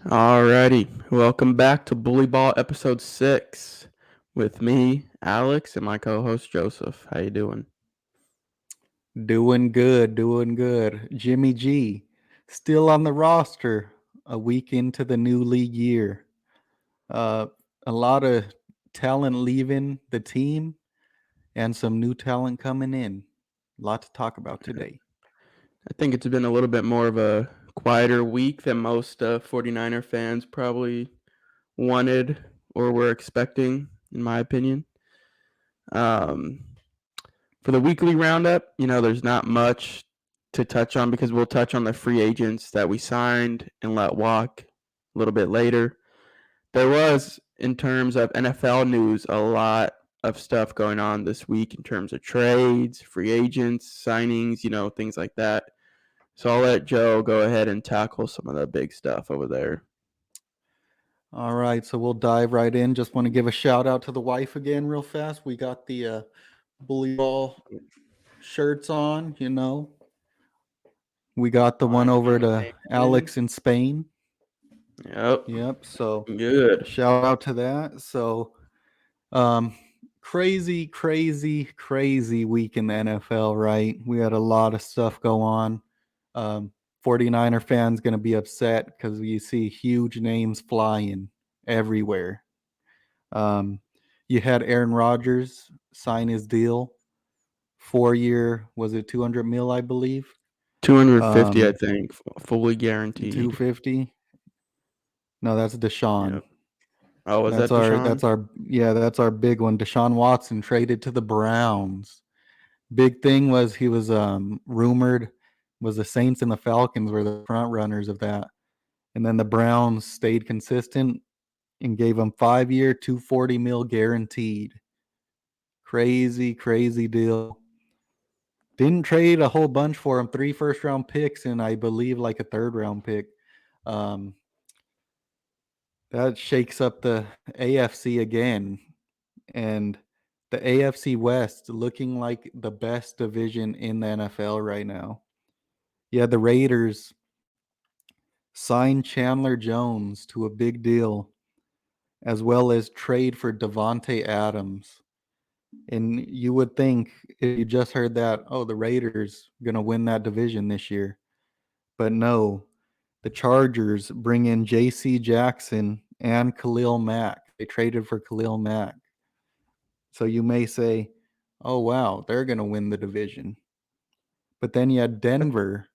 Alrighty, welcome back to Bully Ball episode 6 with me, Alex, and my co-host Joseph. How you doing? Doing good, doing good. Jimmy G, still on the roster a week into the new league year. Uh, a lot of talent leaving the team and some new talent coming in. A lot to talk about today. I think it's been a little bit more of a quieter week than most 49er fans probably wanted or were expecting, in my opinion. Um, for the weekly roundup, there's not much to touch on because we'll touch on the free agents that we signed and let walk a little bit later. There was, in terms of NFL news, a lot of stuff going on this week in terms of trades, free agents, signings, things like that. So I'll let Joe go ahead and tackle some of the big stuff over there. All right, so we'll dive right in. Just want to give a shout out to the wife again, real fast. We got the bully ball shirts on. We got the one Fine. over to Alex in Spain. Yep. Yep, so Good. shout out to that. So Um, crazy week in the NFL, right? We had a lot of stuff go on. Um, 49er fans going to be upset because you see huge names flying everywhere. Um, you had Aaron Rodgers sign his deal, 4 year, was it 200 mil, I believe? 250, I Um, think, fully guaranteed. 250. No, that's Deshaun. Yep. Oh, was That's that our Deshaun? that's our yeah, that's our big one. Deshaun Watson traded to the Browns. Big thing was he was rumored was the Saints and the Falcons were the front runners of that. And then the Browns stayed consistent and gave him 5 year, 240 mil guaranteed. Crazy deal. Didn't trade a whole bunch for him. 3 first round picks and I believe like a third round pick. Um, that shakes up the AFC again. And the AFC West looking like the best division in the NFL right now. Yeah, the Raiders signed Chandler Jones to a big deal, as well as trade for Devontae Adams. And you would think if you just heard that, oh, the Raiders gonna win that division this year. But no, the Chargers bring in J.C. Jackson and Khalil Mack. They traded for Khalil Mack. So you may say, oh wow, they're gonna win the division. But then you had Denver,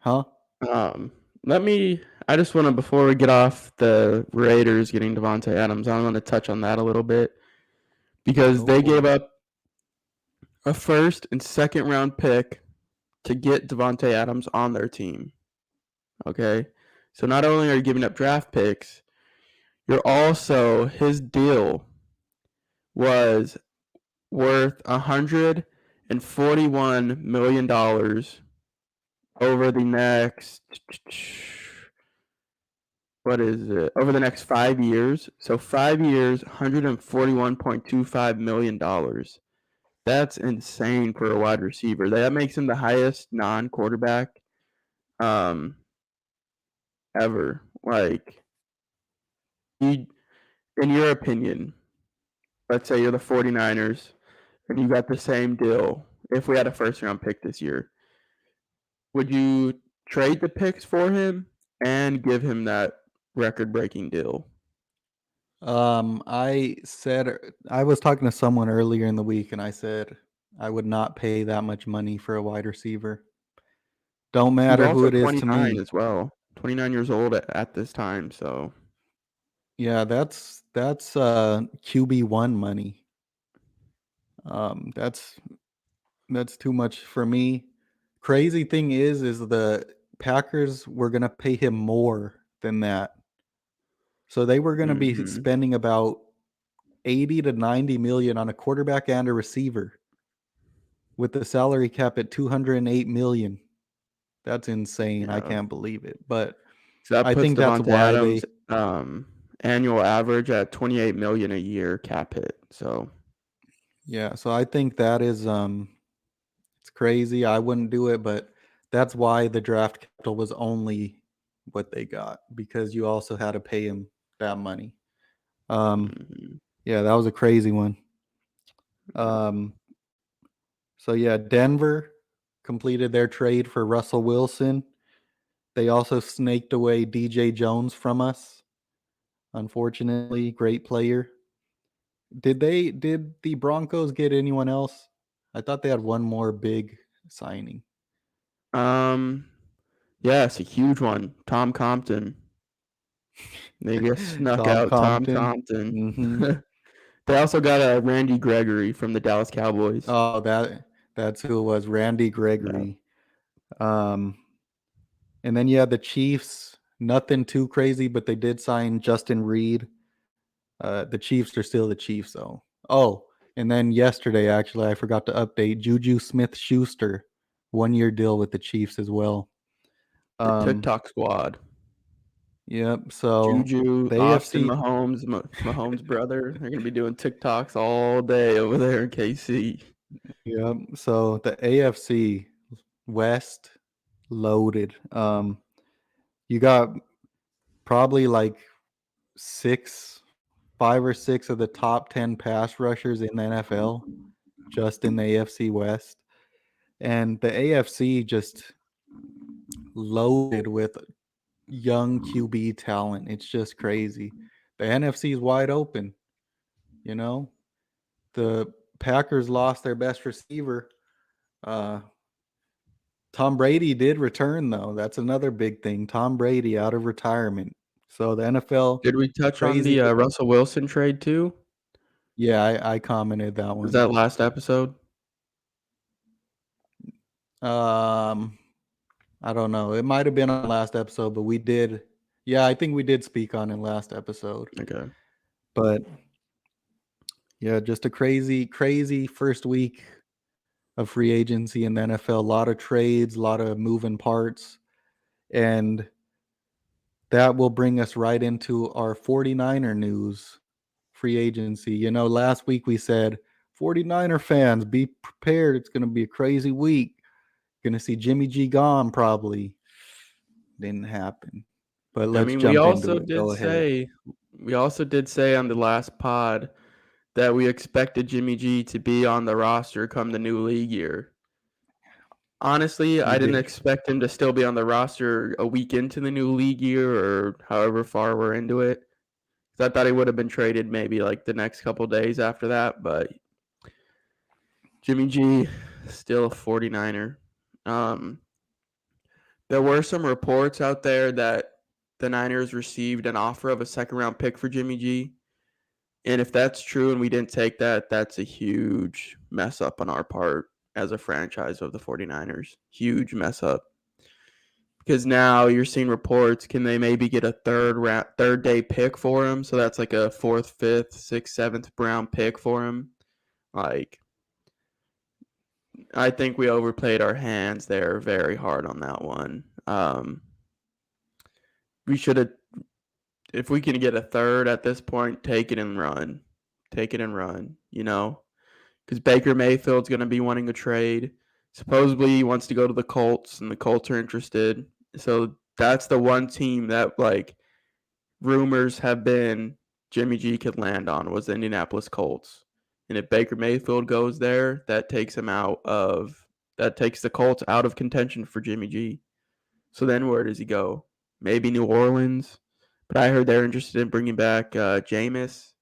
huh? Um, let me. I just want to, before we get off the Raiders getting Devontae Adams, I want to touch on that a little bit because Go they for gave it. up a first and second round pick to get Devontae Adams on their team. Okay. So not only are you giving up draft picks, you're also, his deal was worth $141 million over the next, what is it? Over the next 5 years. So 5 years, $141.25 million. That's insane for a wide receiver. That makes him the highest non-quarterback um ever. Like, you, in your opinion, let's say you're the 49ers and you got the same deal. If we had a first round pick this year, would you trade the picks for him and give him that record breaking deal? I said I was talking to someone earlier in the week, and I said I would not pay that much money for a wide receiver. Don't He's matter who also it is to 29 me. as well. 29 years old at this time, so Yeah, that's QB1 money. That's too much for me. Crazy thing is the Packers were gonna pay him more than that. So they were gonna be mhm. spending about 80 to 90 million on a quarterback and a receiver with the salary cap at 208 million. That's insane. I Yeah. can't believe it. But So that I puts think that's Devontae why Adams they annual average at 28 million a year cap hit. So yeah, so I think that is it's crazy. I wouldn't do it, but that's why the draft capital was only what they got because you also had to pay him that money. Mhm. Yeah, that was a crazy one. So yeah, Denver completed their trade for Russell Wilson. They also snaked away DJ Jones from us. Unfortunately, great player. Did the Broncos get anyone else? I thought they had one more big signing. Yeah, it's a huge one. Tom Compton. They just snuck Tom out Tom Compton. Compton. Hmm. They also got a Randy Gregory from the Dallas Cowboys. Oh, that's who it was, Randy Yeah. Gregory. And then you had the Chiefs. Nothing too crazy, but they did sign Justin Reed. The Chiefs are still the Chiefs, though. Oh, and then yesterday, actually, I forgot to update Juju Smith-Schuster, 1-year deal with the Chiefs as well. The TikTok squad. Yep. So Juju, the Austin AFC, Mahomes, Mahomes' brother. They're gonna be doing TikToks all day over there in KC. yep. So the AFC West loaded. You got probably like 5 or 6 of the top 10 pass rushers in the NFL just in the AFC West. And the AFC just loaded with young QB talent. It's just crazy. The NFC is wide open, you know? The Packers lost their best receiver. Tom Brady did return, though. That's another big thing. Tom Brady out of retirement. So the NFL, Did we touch on crazy. the Russell Wilson trade too? Yeah, I commented that Was one. that last episode? I don't know. It might have been on last episode, but we did. Yeah, I think we did speak on it last episode. Okay. But yeah, just a crazy, crazy first week of free agency in the NFL. A lot of trades, a lot of moving parts. And that will bring us right into our 49er news free agency. Last week we said 49er fans, be prepared. It's going to be a crazy week. Going to see Jimmy G gone probably. Didn't happen. But I let's mean, we jump into also it. did Go ahead. say we also did say on the last pod that we expected Jimmy G to be on the roster come the new league year. Honestly, We I didn't did. expect him to still be on the roster a week into the new league year or however far we're into it. 'Cause I thought he would have been traded maybe like the next couple days after that, but Jimmy G still a 49er. There were some reports out there that the Niners received an offer of a second-round pick for Jimmy G. And if that's true and we didn't take that, that's a huge mess up on our part as a franchise of the 49ers. Huge mess up. Because now you're seeing reports, can they maybe get a third day pick for him? So that's like a 4th, 5th, 6th, 7th round pick for him. Like, I think we overplayed our hands there very hard on that one. We should have, if we can get a third at this point, take it and run. Take it and run, because Baker Mayfield's going to be wanting a trade. Supposedly he wants to go to the Colts, and the Colts are interested. So that's the one team that, like, rumors have been Jimmy G could land on was the Indianapolis Colts. And if Baker Mayfield goes there, that takes the Colts out of contention for Jimmy G. So then where does he go? Maybe New Orleans. But I heard they're interested in bringing back Jameis.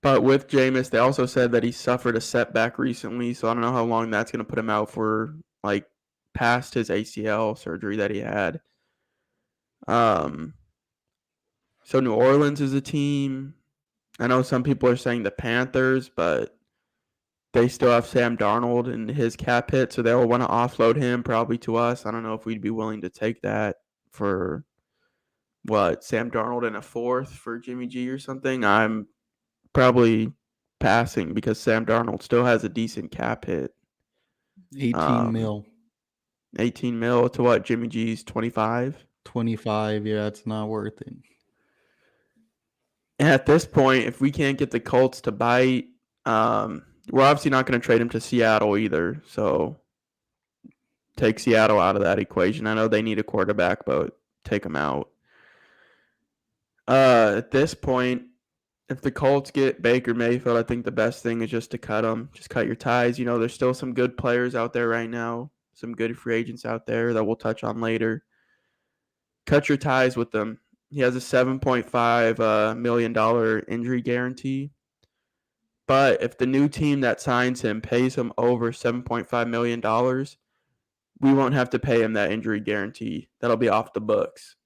But with Jameis, they also said that he suffered a setback recently, so I don't know how long that's going to put him out for, like, past his ACL surgery that he had. So New Orleans is a team. I know some people are saying the Panthers, but they still have Sam Darnold and his cap hit, so they'll want to offload him probably to us. I don't know if we'd be willing to take that for Sam Darnold and a 4th for Jimmy G or something. I'm probably passing because Sam Darnold still has a decent cap hit. 18 mil. 18 mil to what? Jimmy G's 25? 25. Yeah, it's not worth it. And at this point, if we can't get the Colts to bite, we're obviously not going to trade him to Seattle either. So take Seattle out of that equation. I know they need a quarterback, but take him out. At this point, if the Colts get Baker Mayfield, I think the best thing is just to cut him. Just cut your ties. There's still some good players out there right now, some good free agents out there that we'll touch on later. Cut your ties with them. He has a $7.5 million injury guarantee. But if the new team that signs him pays him over $7.5 million, we won't have to pay him that injury guarantee. That'll be off the books.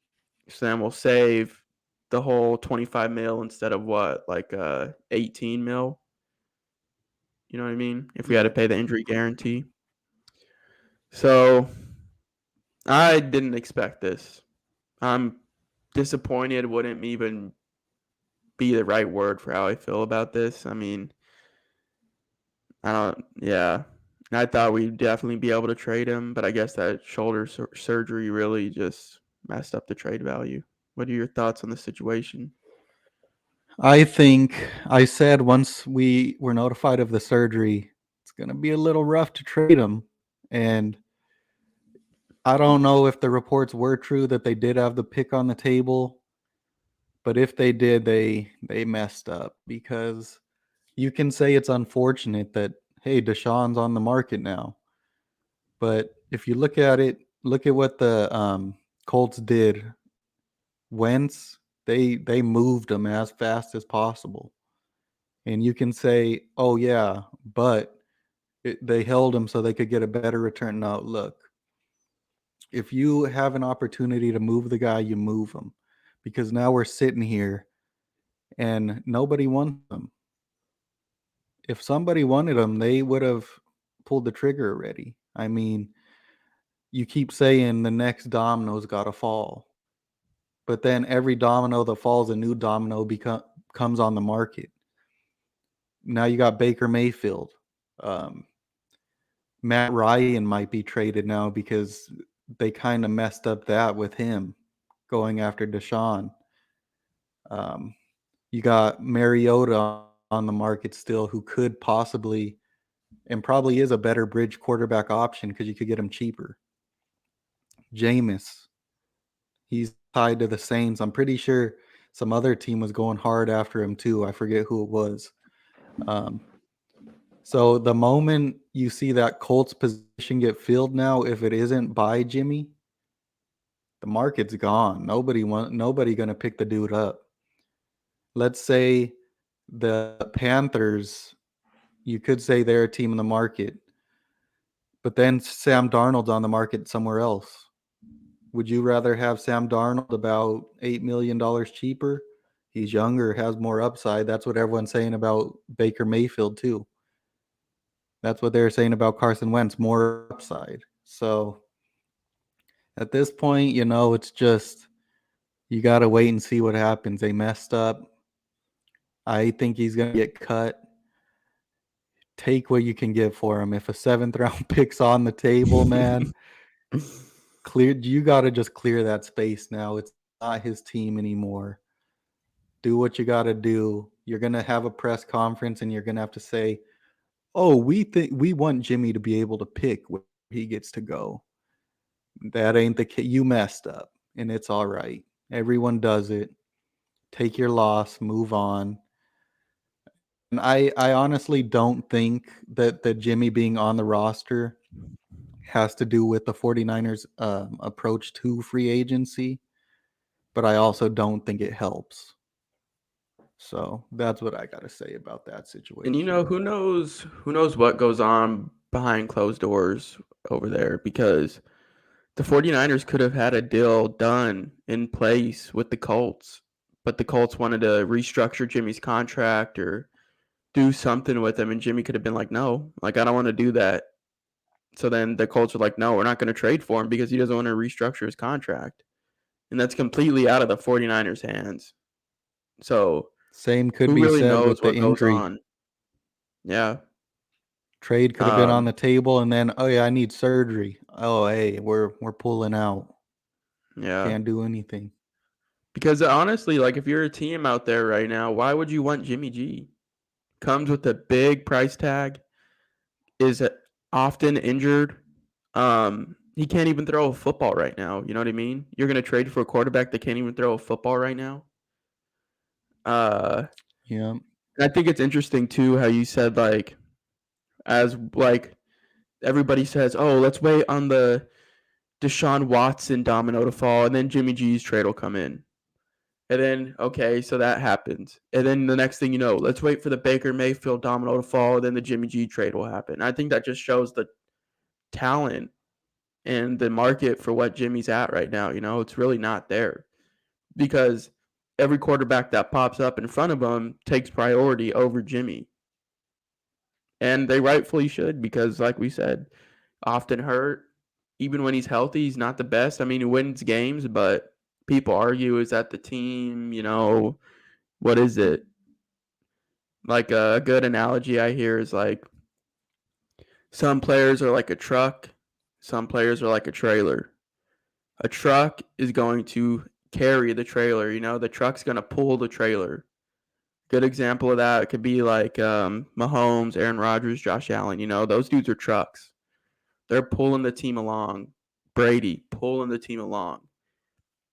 So then we'll save the whole 25 mil instead of what, like 18 mil? You know what I mean? If we had to pay the injury guarantee. So I didn't expect this. I'm disappointed. Wouldn't even be the right word for how I feel about this. I mean, yeah. I thought we'd definitely be able to trade him, but I guess that shoulder surgery really just messed up the trade value. What are your thoughts on the situation? I think I said once we were notified of the surgery, it's going to be a little rough to trade him. And I don't know if the reports were true that they did have the pick on the table, but if they did, they messed up, because you can say it's unfortunate that, hey, Deshaun's on the market now. But if you look at it, look at what the Colts did. Wentz, they moved him as fast as possible. And you can say, oh, yeah, but they held him so they could get a better return. Now, look, if you have an opportunity to move the guy, you move him, because now we're sitting here and nobody wants him. If somebody wanted him, they would have pulled the trigger already. I mean, you keep saying the next domino's got to fall, but then every domino that falls, a new domino comes on the market. Now you got Baker Mayfield. Matt Ryan might be traded now because they kind of messed up that with him going after Deshaun. You got Mariota on the market still, who could possibly and probably is a better bridge quarterback option because you could get him cheaper. Jameis, he's tied to the Saints. I'm pretty sure some other team was going hard after him too. I forget who it was. So the moment you see that Colts position get filled now, if it isn't by Jimmy, the market's gone. Nobody going to pick the dude up. Let's say the Panthers, you could say they're a team in the market, but then Sam Darnold's on the market somewhere else. Would you rather have Sam Darnold about $8 million cheaper? He's younger, has more upside. That's what everyone's saying about Baker Mayfield too. That's what they're saying about Carson Wentz, more upside. So at this point, it's just you got to wait and see what happens. They messed up. I think he's going to get cut. Take what you can get for him. If a 7th round pick's on the table, man, you got to just clear that space now. It's not his team anymore. Do what you got to do. You're going to have a press conference and you're going to have to say, oh, we want Jimmy to be able to pick where he gets to go. That ain't the case. You messed up, and it's all right. Everyone does it. Take your loss, move on. And I honestly don't think that the Jimmy being on the roster has to do with the 49ers approach to free agency, but I also don't think it helps. So that's what I got to say about that situation. And who knows what goes on behind closed doors over there, because the 49ers could have had a deal done in place with the Colts, but the Colts wanted to restructure Jimmy's contract or do something with him, and Jimmy could have been like, no, I don't want to do that. So then the Colts are like, no, we're not going to trade for him because he doesn't want to restructure his contract. And that's completely out of the 49ers' hands. So same could be really said with the injury. Goes on. Yeah. Trade could have been on the table, and then, oh yeah, I need surgery. Oh, hey, we're pulling out. Yeah. Can't do anything. Because honestly, if you're a team out there right now, why would you want Jimmy G? Comes with a big price tag, is often injured. He can't even throw a football right now. You know what I mean? You're gonna trade for a quarterback that can't even throw a football right now. Uh, Yeah. and I think it's interesting too how you said like as like everybody says, oh, let's wait on the Deshaun Watson domino to fall, and then Jimmy G's trade will come in. And then, okay, so that happens. And then the next thing you know, let's wait for the Baker Mayfield domino to fall, and then the Jimmy G trade will happen. I think that just shows the talent and the market for what Jimmy's at right now. It's really not there because every quarterback that pops up in front of him takes priority over Jimmy. And they rightfully should because, like we said, often hurt. Even when he's healthy, he's not the best. I mean, he wins games, but people argue, is that the team? What is it? Like a good analogy I hear is like some players are like a truck, some players are like a trailer. A truck is going to carry the trailer, the truck's going to pull the trailer. Good example of that could be like Mahomes, Aaron Rodgers, Josh Allen. Those dudes are trucks. They're pulling the team along. Brady pulling the team along.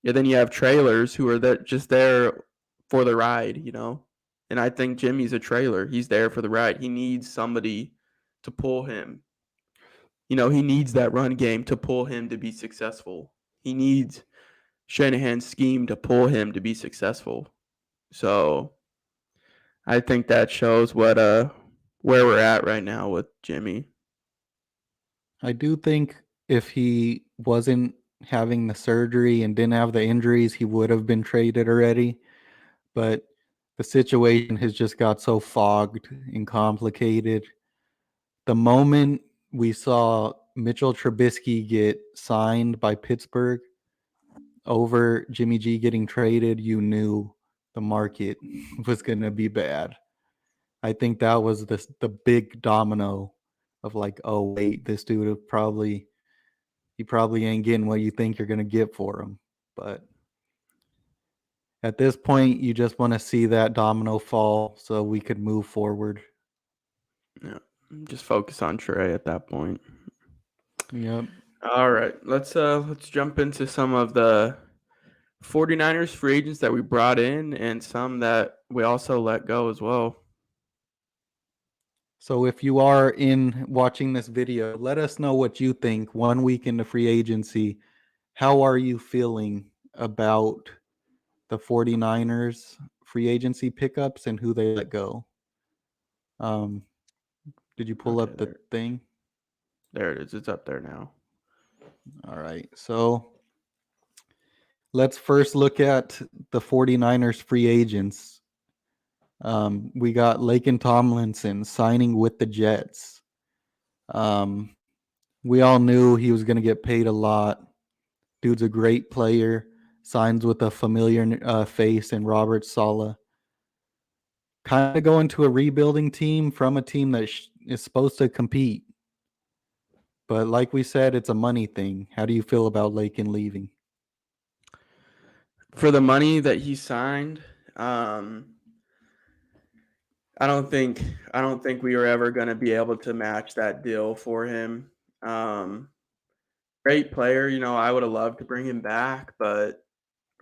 And then you have trailers who are just there for the ride. And I think Jimmy's a trailer. He's there for the ride. He needs somebody to pull him. He needs that run game to pull him to be successful. He needs Shanahan's scheme to pull him to be successful. So I think that shows where we're at right now with Jimmy. I do think if he wasn't having the surgery and didn't have the injuries, he would have been traded already. But the situation has just got so fogged and complicated. The moment we saw Mitchell Trubisky get signed by Pittsburgh over Jimmy G getting traded, you knew the market was going to be bad. I think that was the big domino of like, oh wait, this dude he probably ain't getting what you think you're gonna get for him. But at this point, you just want to see that domino fall so we could move forward. Yeah, just focus on Trey at that point. Yep. All right, let's jump into some of the 49ers free agents that we brought in and some that we also let go as well. So if you are in watching this video, let us know what you think 1 week into free agency. How are you feeling about the 49ers free agency pickups and who they let go? Did you pull up the thing? There it is. It's up there now. All right. So let's first look at the 49ers free agents. We got Laken Tomlinson signing with the Jets. We all knew he was going to get paid a lot. Dude's a great player. Signs with a familiar face in Robert Saleh. Kind of going to a rebuilding team from a team that is supposed to compete. But like we said, it's a money thing. How do you feel about Laken leaving? For the money that he signed, I don't think we were ever going to be able to match that deal for him. Great player, I would have loved to bring him back, but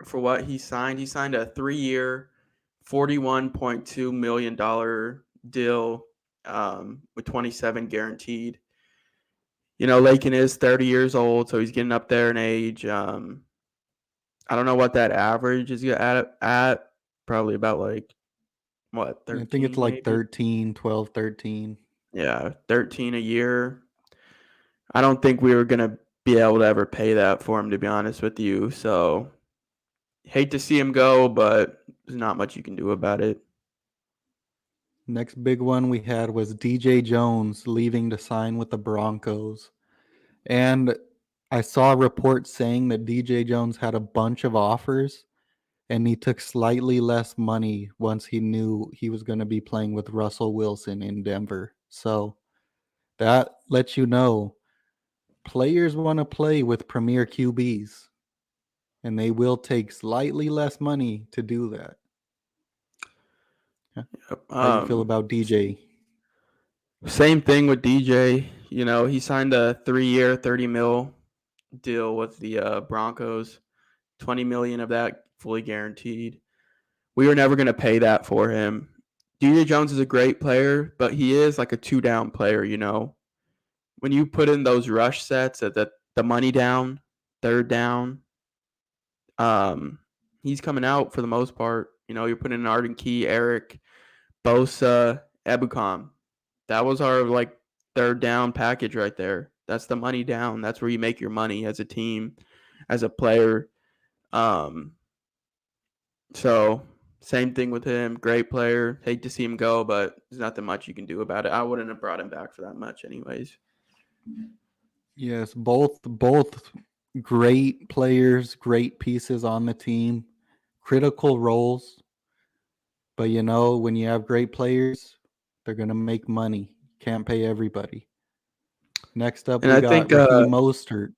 for what he signed a 3-year, $41.2 million deal with 27 guaranteed. Laken is 30 years old, so he's getting up there in age. I don't know what that average is at. Probably about like, what, 13? I think it's like maybe? 13, 12, 13. Yeah, 13 a year. I don't think we were going to be able to ever pay that for him, to be honest with you. So, hate to see him go, but there's not much you can do about it. Next big one we had was DJ Jones leaving to sign with the Broncos. And I saw reports saying that DJ Jones had a bunch of offers and he took slightly less money once he knew he was going to be playing with Russell Wilson in Denver. So that lets you know players want to play with premier QBs and they will take slightly less money to do that. How you feel about DJ? Same thing with DJ. He signed a 3-year, $30 million deal with the Broncos. 20 million of that fully guaranteed. We were never going to pay that for him. DJ Jones is a great player, but he is like a 2-down player, you know. When you put in those rush sets at the money down, third down, he's coming out for the most part. You know, you're putting in Arden Key, Eric, Bosa, Ebukam. That was our like third down package right there. That's the money down. That's where you make your money as a team, as a player. So same thing with him. Great player. Hate to see him go, but there's nothing much you can do about it. I wouldn't have brought him back for that much anyways. Yes, both great players, great pieces on the team, critical roles. But you know, when you have great players, they're gonna make money. Can't pay everybody. Next up, And we I got think Raheem Mostert.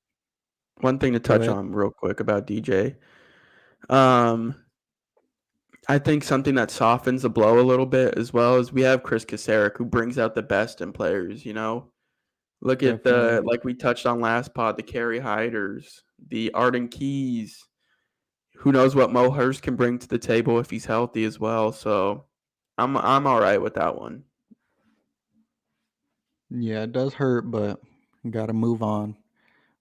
one thing to Go touch ahead. on real quick about DJ. I think something that softens the blow a little bit as well is we have Chris Kasarik, who brings out the best in players, you know. Look at Definitely. like we touched on last pod, the Kerry Hyders, the Arden Keys. Who knows what Mo Hurst can bring to the table if he's healthy as well. So I'm all right with that one. Yeah, it does hurt, but got to move on.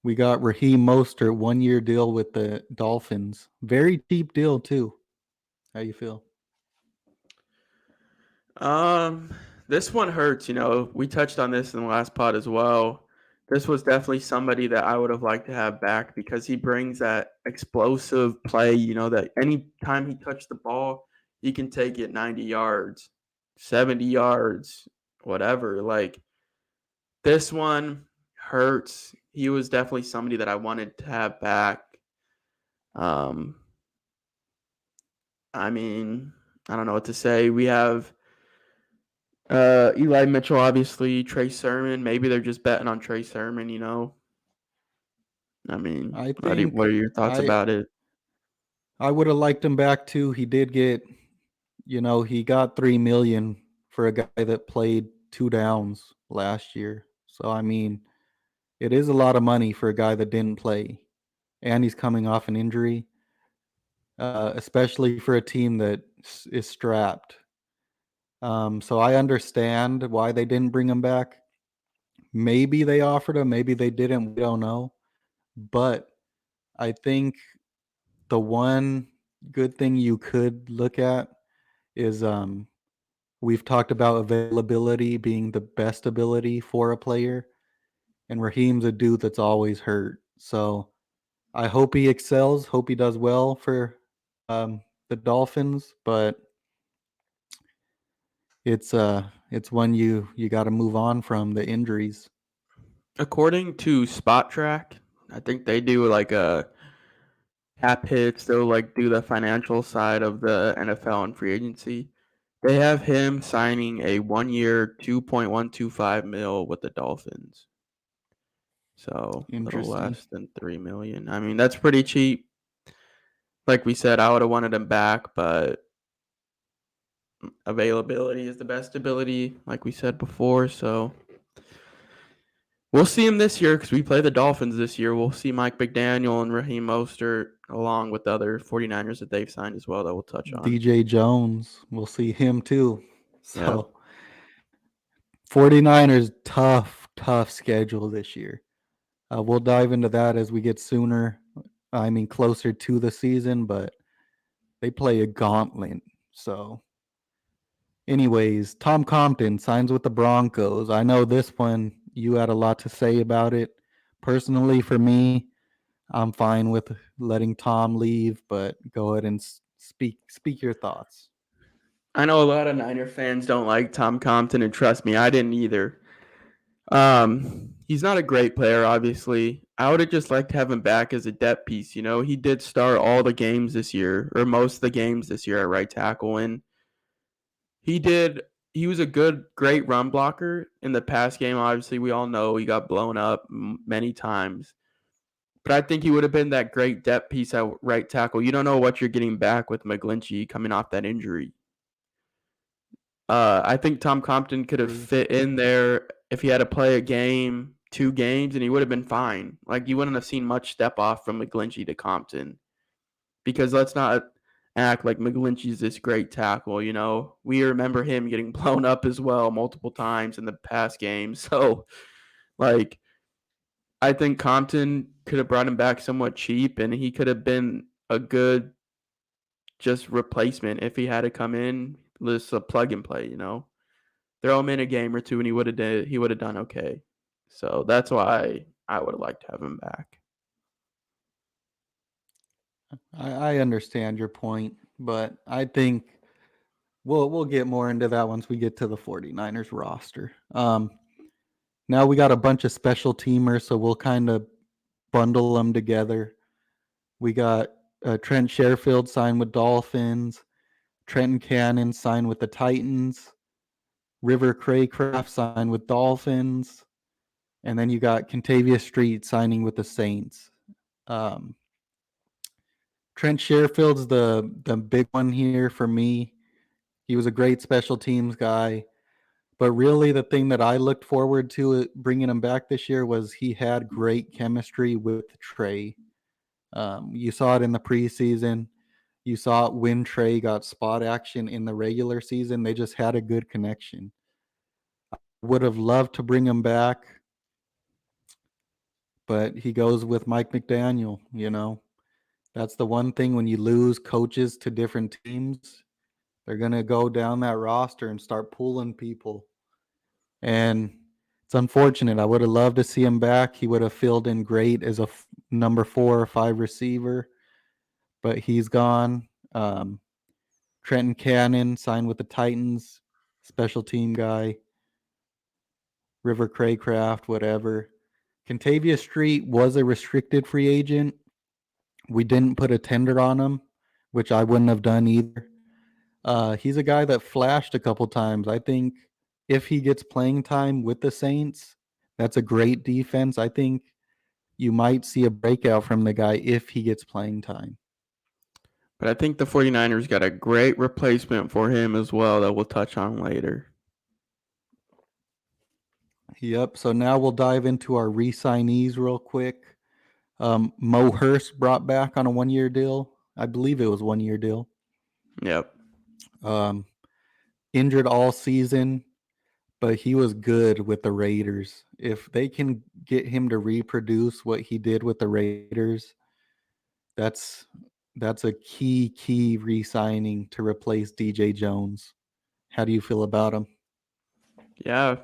We got Raheem Mostert, 1-year deal with the Dolphins. Very cheap deal too. How you feel? This one hurts, you know. We touched on this in the last pod as well. This was definitely somebody that I would have liked to have back because he brings that explosive play, you know, that any time he touched the ball, he can take it 90 yards, 70 yards, whatever. Like this one hurts. He was definitely somebody that I wanted to have back. Um, I mean, I don't know what to say. We have Eli Mitchell, obviously, Trey Sermon. Maybe they're just betting on Trey Sermon, you know. I mean, I what think are your thoughts I about it? I would have liked him back too. He did get, he got 3 million for a guy that played 2 downs last year. So I mean, it is a lot of money for a guy that didn't play and he's coming off an injury, especially for a team that is strapped. So I understand why they didn't bring him back. Maybe they offered him, maybe they didn't. We don't know. But I think the one good thing you could look at is we've talked about availability being the best ability for a player, and Raheem's a dude that's always hurt. So I hope he excels, hope he does well for the Dolphins, but it's one you got to move on from the injuries. According to Spot Track, I think they do like a cap hits. They'll like do the financial side of the NFL and free agency. They have him signing a 1-year, 2.125 mil with the Dolphins. So a little Interesting. less than 3 million. I mean, that's pretty cheap. Like we said, I would have wanted him back, but availability is the best ability, like we said before. So we'll see him this year because we play the Dolphins this year. We'll see Mike McDaniel and Raheem Mostert along with the other 49ers that they've signed as well that we'll touch on. DJ Jones, we'll see him too. Yeah. So 49ers, tough schedule this year. We'll dive into that as we get closer to the season, but they play a gauntlet. So, anyways, Tom Compton signs with the Broncos. I know this one, you had a lot to say about it. Personally, for me, I'm fine with letting Tom leave, but go ahead and speak your thoughts. I know a lot of Niner fans don't like Tom Compton, and trust me, I didn't either. He's not a great player, obviously. I would have just liked to have him back as a depth piece. You know, he did start all the games this year, or most of the games this year at right tackle, and he was a great run blocker in the past game. Obviously, we all know he got blown up many times. But I think he would have been that great depth piece at right tackle. You don't know what you're getting back with McGlinchey coming off that injury. I think Tom Compton could have fit in there if he had to play a game 2 games and he would have been fine. Like, you wouldn't have seen much step off from McGlinchey to Compton. Because let's not act like McGlinchey's this great tackle, you know? We remember him getting blown up as well multiple times in the past games. So, like, I think Compton could have brought him back somewhat cheap, and he could have been a good just replacement if he had to come in, just a plug and play, you know? Throw him in a game or two, and he would have done okay. So that's why I would have liked to have him back. I understand your point, but I think we'll get more into that once we get to the 49ers roster. Now we got a bunch of special teamers, so we'll kind of bundle them together. We got Trent Sherfield signed with Dolphins, Trenton Cannon signed with the Titans, River Craycraft signed with Dolphins, and then you got Contavious Street signing with the Saints. Trent Sherfield's the big one here for me. He was a great special teams guy. But really, the thing that I looked forward to bringing him back this year was he had great chemistry with Trey. You saw it in the preseason. You saw it when Trey got spot action in the regular season. They just had a good connection. I would have loved to bring him back, but he goes with Mike McDaniel, you know. That's the one thing when you lose coaches to different teams, they're going to go down that roster and start pulling people. And it's unfortunate. I would have loved to see him back. He would have filled in great as a number 4 or 5 receiver, but he's gone. Trenton Cannon signed with the Titans, special team guy. River Craycraft, whatever. Contavious Street was a restricted free agent. We didn't put a tender on him, which I wouldn't have done either. He's a guy that flashed a couple times. I think if he gets playing time with the Saints, that's a great defense. I think you might see a breakout from the guy if he gets playing time. But I think the 49ers got a great replacement for him as well that we'll touch on later. Yep. So now we'll dive into our re-signees real quick. Mo Hurst brought back on a 1-year deal. I believe it was 1-year deal. Yep. Injured all season, but he was good with the Raiders. If they can get him to reproduce what he did with the Raiders, that's a key re-signing to replace DJ Jones. How do you feel about him? Yeah,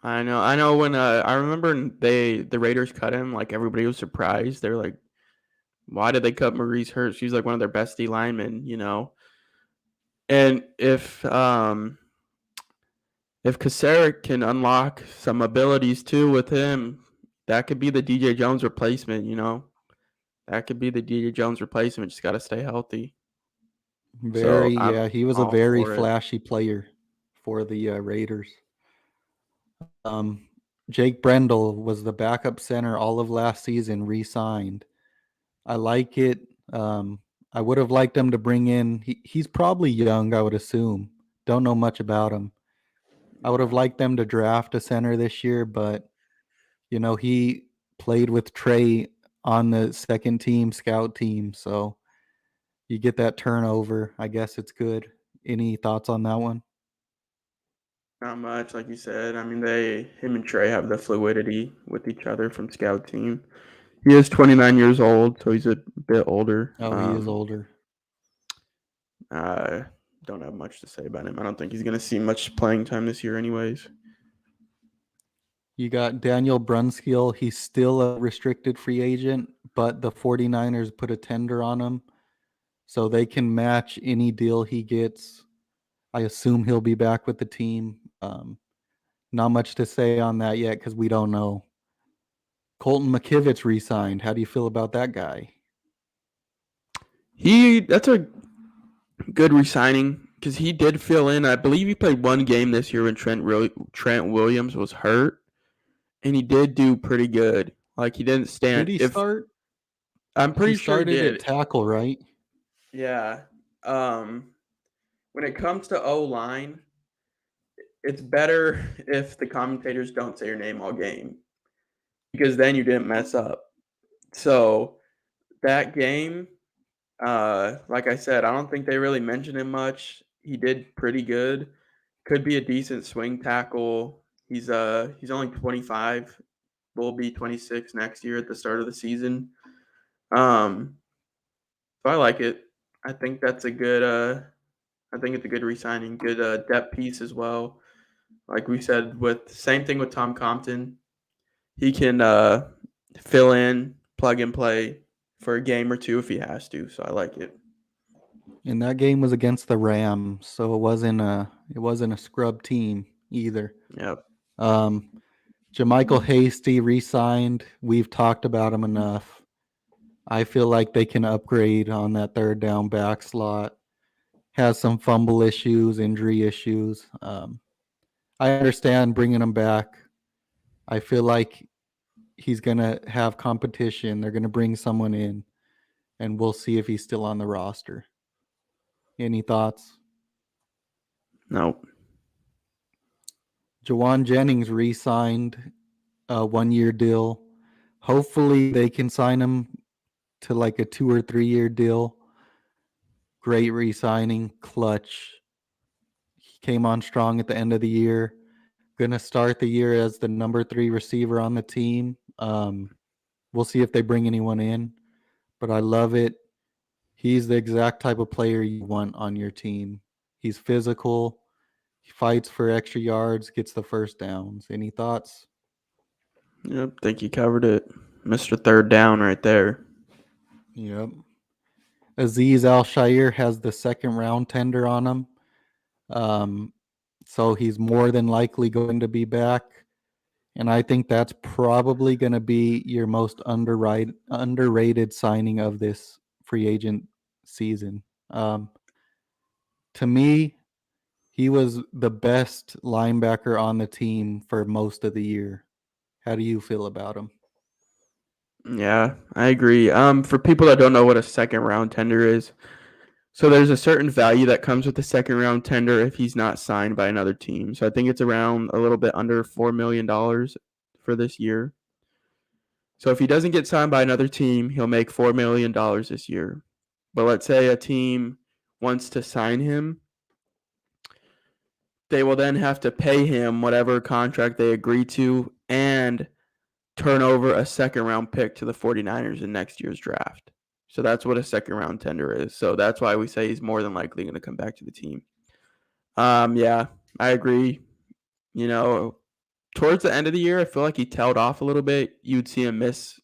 I know when I remember the Raiders cut him, like everybody was surprised. They're like, why did they cut Maurice Hurst? He's like one of their best D linemen, you know. And if Kasarik can unlock some abilities too with him, that could be the DJ Jones replacement, you know. That could be the DJ Jones replacement. Just got to stay healthy. He was a all very for it. flashy player for the Raiders. Jake Brendel was the backup center all of last season, re-signed. I like it. I would have liked him to bring in. He's probably young, I would assume. Don't know much about him. I would have liked them to draft a center this year, but you know, he played with Trey on the second team scout team, so you get that turnover. I guess it's good. Any thoughts on that one? Not much, like you said. I mean, him and Trey have the fluidity with each other from scout team. He is 29 years old, so he's a bit older. Oh, he is older. I don't have much to say about him. I don't think he's going to see much playing time this year anyways. You got Daniel Brunskill. He's still a restricted free agent, but the 49ers put a tender on him, so they can match any deal he gets. I assume he'll be back with the team. Not much to say on that yet because we don't know. Colton McKivitz re-signed. How do you feel about that guy? That's a good re-signing because he did fill in. I believe he played one game this year when Trent Williams was hurt, and he did do pretty good. Like, he didn't stand. Did he start? I'm pretty sure he started did. at tackle, right? Yeah. When it comes to O-line, it's better if the commentators don't say your name all game. because then you didn't mess up. So that game, like I said, I don't think they really mentioned him much. He did pretty good. Could be a decent swing tackle. He's only 25. Will be 26 next year at the start of the season. So I like it. I think that's a good. I think it's a good re-signing. Good depth piece as well. Like we said, with same thing with Tom Compton. He can fill in, plug and play for a game or two if he has to. So I like it. And that game was against the Rams, so it wasn't a scrub team either. Yep. Jermichael Hasty re-signed. We've talked about him enough. I feel like they can upgrade on that third down back slot. Has some fumble issues, injury issues. I understand bringing him back. I feel like he's going to have competition. They're going to bring someone in, and we'll see if he's still on the roster. Any thoughts? Nope. Jawan Jennings re-signed a 1-year deal. Hopefully they can sign him to like a 2 or 3 year deal. Great re-signing, clutch. He came on strong at the end of the year. Going to start the year as the number 3 receiver on the team. We'll see if they bring anyone in, but I love it. He's the exact type of player you want on your team. He's physical. He fights for extra yards, gets the first downs. Any thoughts? Yep. Think you covered it, Mr. Third Down, right there. Yep. Aziz Al-Shaair has the second round tender on him. So he's more than likely going to be back. And I think that's probably going to be your most underrated signing of this free agent season. To me, he was the best linebacker on the team for most of the year. How do you feel about him? Yeah, I agree. For people that don't know what a second round tender is, so there's a certain value that comes with the second round tender if he's not signed by another team. So I think it's around a little bit under $4 million for this year. So if he doesn't get signed by another team, he'll make $4 million this year. But let's say a team wants to sign him, they will then have to pay him whatever contract they agree to and turn over a second round pick to the 49ers in next year's draft. So that's what a second round tender is. So that's why we say he's more than likely going to come back to the team. Yeah, I agree. You know, towards the end of the year, I feel like he tailed off a little bit. You'd see him miss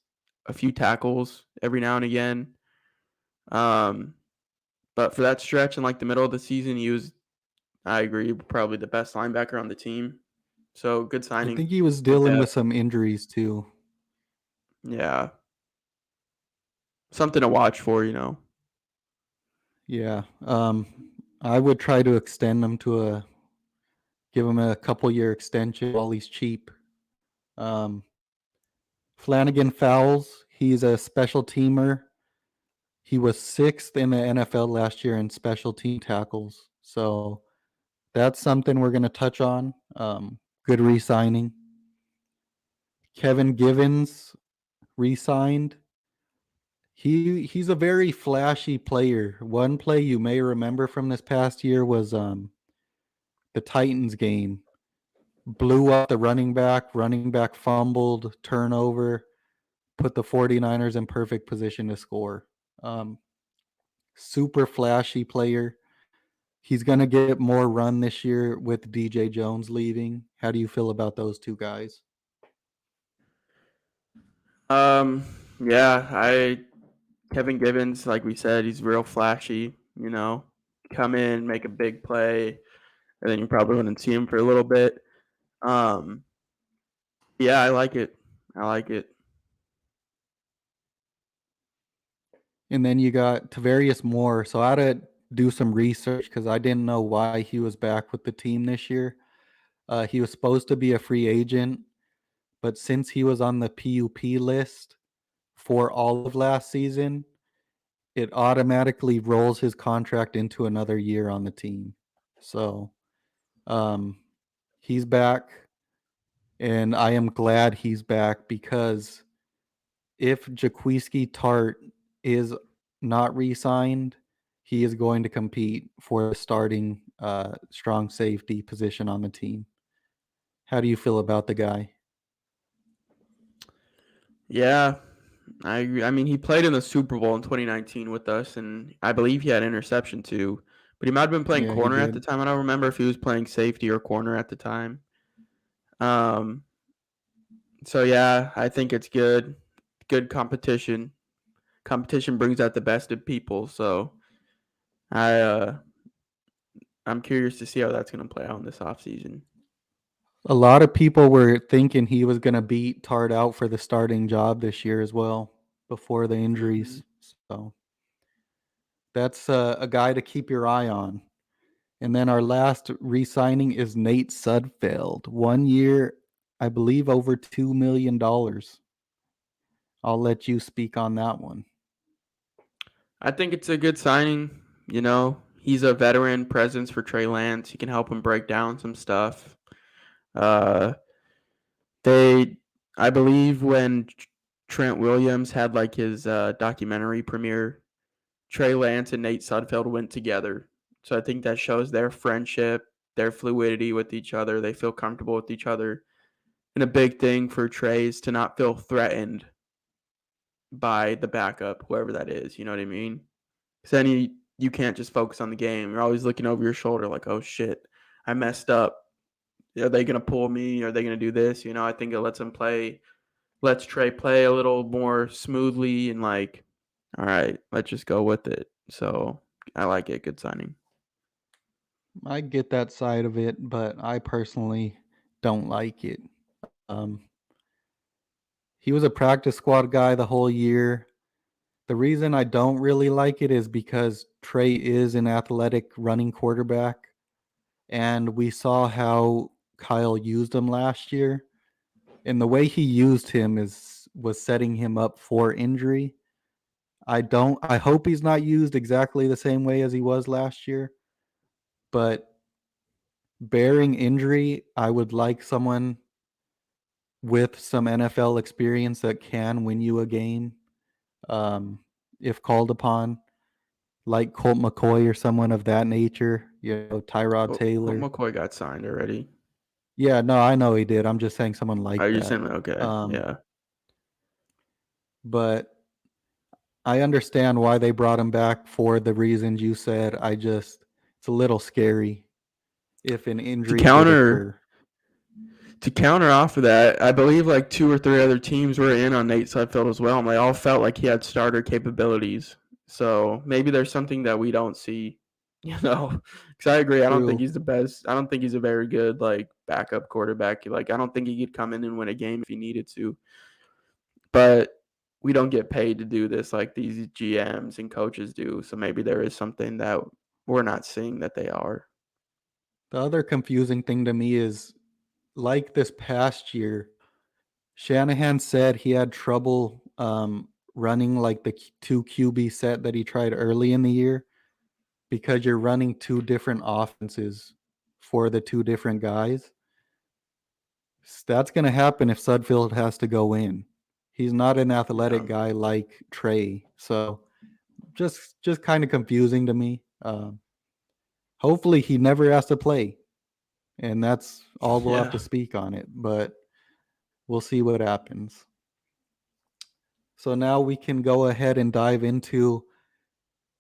a few tackles every now and again. But for that stretch in like the middle of the season, he was, I agree, probably the best linebacker on the team. So good I signing. think he was dealing with some injuries too. Yeah. Something to watch for, you know. Yeah. I would try to extend him to give him a couple year extension while he's cheap. Flanagan Fowles, he's a special teamer. He was 6th in the NFL last year in special team tackles. So that's something we're going to touch on. Good re-signing. Kevin Givens re-signed. He's a very flashy player. One play you may remember from this past year was the Titans game. Blew up the running back fumbled, turnover, put the 49ers in perfect position to score. Super flashy player. He's going to get more run this year with DJ Jones leaving. How do you feel about those two guys? Yeah, Kevin Givens, like we said, he's real flashy, you know. Come in, make a big play, and then you probably wouldn't see him for a little bit. Um, yeah, I like it. I like it. And then you got Tavarius Moore. So I had to do some research because I didn't know why he was back with the team this year. He was supposed to be a free agent, but since he was on the PUP list for all of last season, it automatically rolls his contract into another year on the team. So he's back. And I am glad he's back because if Jaquiski Tart is not re-signed, he is going to compete for the starting strong safety position on the team. How do you feel about the guy? Yeah, I agree. I mean, he played in the Super Bowl in 2019 with us, and I believe he had interception too. But he might have been playing Yeah, he corner at the did. time. I don't remember if he was playing safety or corner at the time. Um, so yeah, I think it's good. Good competition. Competition brings out the best in people. So I I'm curious to see how that's going to play out in this offseason. A lot of people were thinking he was going to beat Tart out for the starting job this year as well before the Mm-hmm. injuries. So that's a guy to keep your eye on. And then our last re-signing is Nate Sudfeld. 1 year, I believe, over $2 million. I'll let you speak on that one. I think it's a good signing. You know, he's a veteran presence for Trey Lance. He can help him break down some stuff. Uh, they, I believe, when Trent Williams had like his documentary premiere, Trey Lance and Nate Sudfeld went together. So I think that shows their friendship, their fluidity with each other. They feel comfortable with each other. And a big thing for Trey is to not feel threatened by the backup, whoever that is. You know what I mean? Because then you can't just focus on the game. You're always looking over your shoulder like, oh shit, I messed up. Are they gonna pull me? Are they gonna do this? You know, I think it lets Trey play a little more smoothly and like, all right, let's just go with it. So I like it. Good signing. I get that side of it, but I personally don't like it. Um, he was a practice squad guy the whole year. The reason I don't really like it is because Trey is an athletic running quarterback, and we saw how Kyle used him last year. And the way he used him was setting him up for injury. I hope he's not used exactly the same way as he was last year, but bearing injury, I would like someone with some NFL experience that can win you a game, um, if called upon, like Colt McCoy or someone of that nature. Tyrod Colt Taylor. McCoy got signed already. Yeah, no, I know he did. I'm just saying someone like Are you that. saying okay? Um, Yeah. but I understand why they brought him back for the reasons you said. It's a little scary if an To injury should counter occur. to counter off of that, I believe like two or three other teams were in on Nate Sudfeld as well, and they all felt like he had starter capabilities. So maybe there's something that we don't see, you know. Because I agree, I don't think True. he's the best. I don't think he's a very good like backup quarterback. Like I don't think he could come in and win a game if he needed to. But we don't get paid to do this like these GMs and coaches do. So maybe there is something that we're not seeing that they are. The other confusing thing to me is like this past year, Shanahan said he had trouble running like the two QB set that he tried early in the year because you're running two different offenses for the two different guys. That's going to happen if Sudfield has to go in. He's not an Yeah. athletic guy like Trey, so just kind of confusing to me. Hopefully, he never has to play, and that's all we'll have Yeah. to speak on it. But we'll see what happens. So now we can go ahead and dive into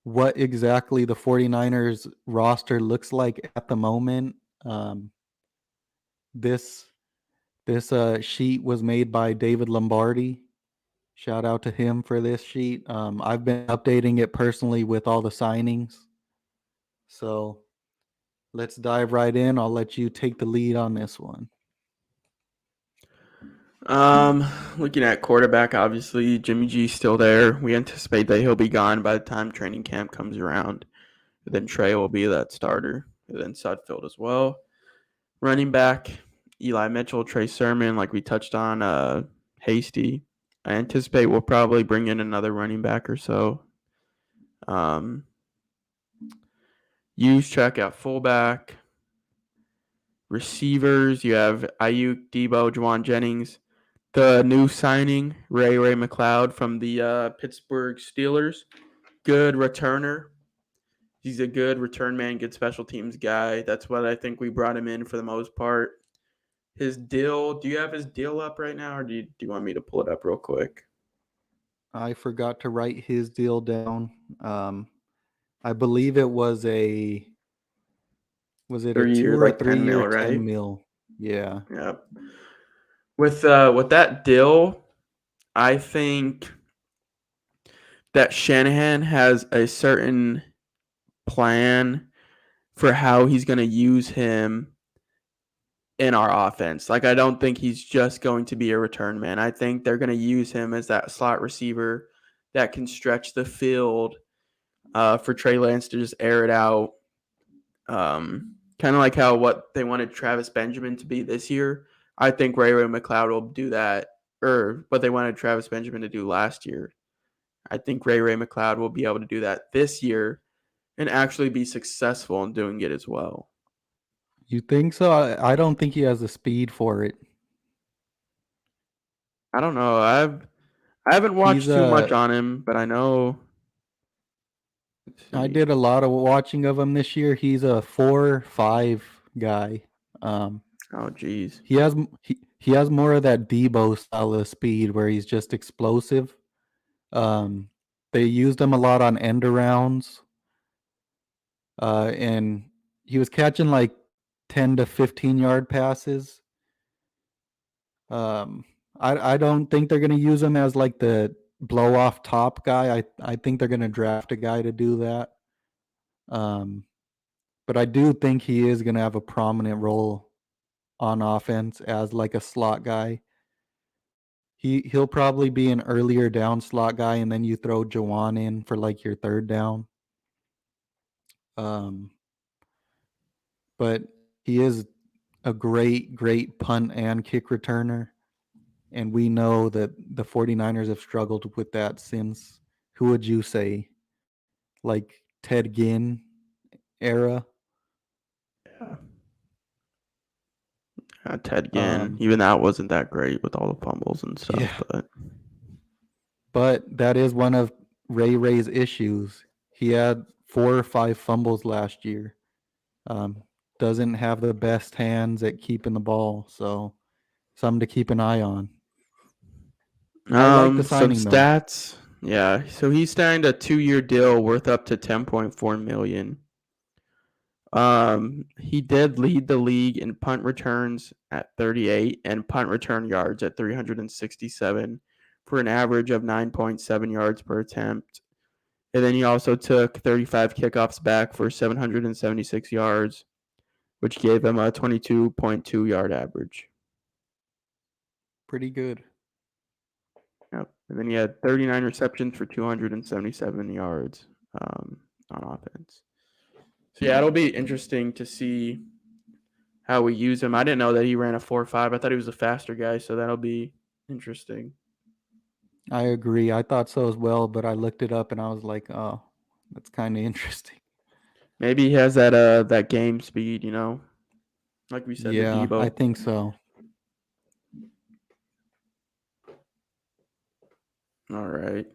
what exactly the 49ers roster looks like at the moment. Um, this this sheet was made by David Lombardi. Shout out to him for this sheet. I've been updating it personally with all the signings. So let's dive right in. I'll let you take the lead on this one. Um, Looking at quarterback, obviously Jimmy G's still there. We anticipate that he'll be gone by the time training camp comes around. And then Trey will be that starter. And then Sudfeld as well. Running back, Eli Mitchell, Trey Sermon, like we touched on, Hasty. I anticipate we'll probably bring in another running back or so. Use check at fullback. Receivers, you have Ayuk, Debo, Juwan Jennings. The new signing, Ray McLeod from the Pittsburgh Steelers. Good returner. He's a good return man, good special teams guy. That's what I think we brought him in for the most part. His deal, do you have his deal up right now, or do you want me to pull it up real quick? I forgot to write his deal down. I believe it was a 3 2 years, or like 3 10 year mil, right? 10 mil? Yeah. Yep. With that deal, I think that Shanahan has a certain plan for how he's going to use him in our offense. Like, I don't think he's just going to be a return man. I think they're going to use him as that slot receiver that can stretch the field for Trey Lance to just air it out. Kind of like what they wanted Travis Benjamin to be this year. I think Ray McLeod will do that, or what they wanted Travis Benjamin to do last year. I think Ray McLeod will be able to do that this year and actually be successful in doing it as well. You think so? I don't think he has the speed for it. I don't know. I haven't watched He's too much on him, but I know. I did a lot of watching of him this year. He's a 4-5 guy. Oh, geez. He has more of that Debo style of speed where he's just explosive. They used him a lot on end arounds. And he was catching like 10 to 15 yard passes. I don't think they're going to use him as like the blow off top guy. I think they're going to draft a guy to do that. But I do think he is going to have a prominent role on offense as like a slot guy. He'll probably be an earlier down slot guy, and then you throw Juwan in for like your third down. But he is a great punt and kick returner. And we know that the 49ers have struggled with that since, who would you say, like Ted Ginn era? Ted Ginn. Even that wasn't that great with all the fumbles and stuff. Yeah. But that is one of Ray's issues. He had 4 or 5 fumbles last year. Doesn't have the best hands at keeping the ball, so something to keep an eye on. I like the signing, some stats. Though. Yeah, so he signed a 2-year deal worth up to $10.4 million. He did lead the league in punt returns at 38 and punt return yards at 367 for an average of 9.7 yards per attempt. And then he also took 35 kickoffs back for 776 yards, which gave him a 22.2 yard average. Pretty good. Yep. And then he had 39 receptions for 277 yards on offense. So, yeah, it'll be interesting to see how we use him. I didn't know that he ran a 4.5. I thought he was a faster guy, so that'll be interesting. I agree. I thought so as well, but I looked it up and I was like, oh, that's kind of interesting. Maybe he has that game speed, like we said, yeah, the Debo. I think so. All right.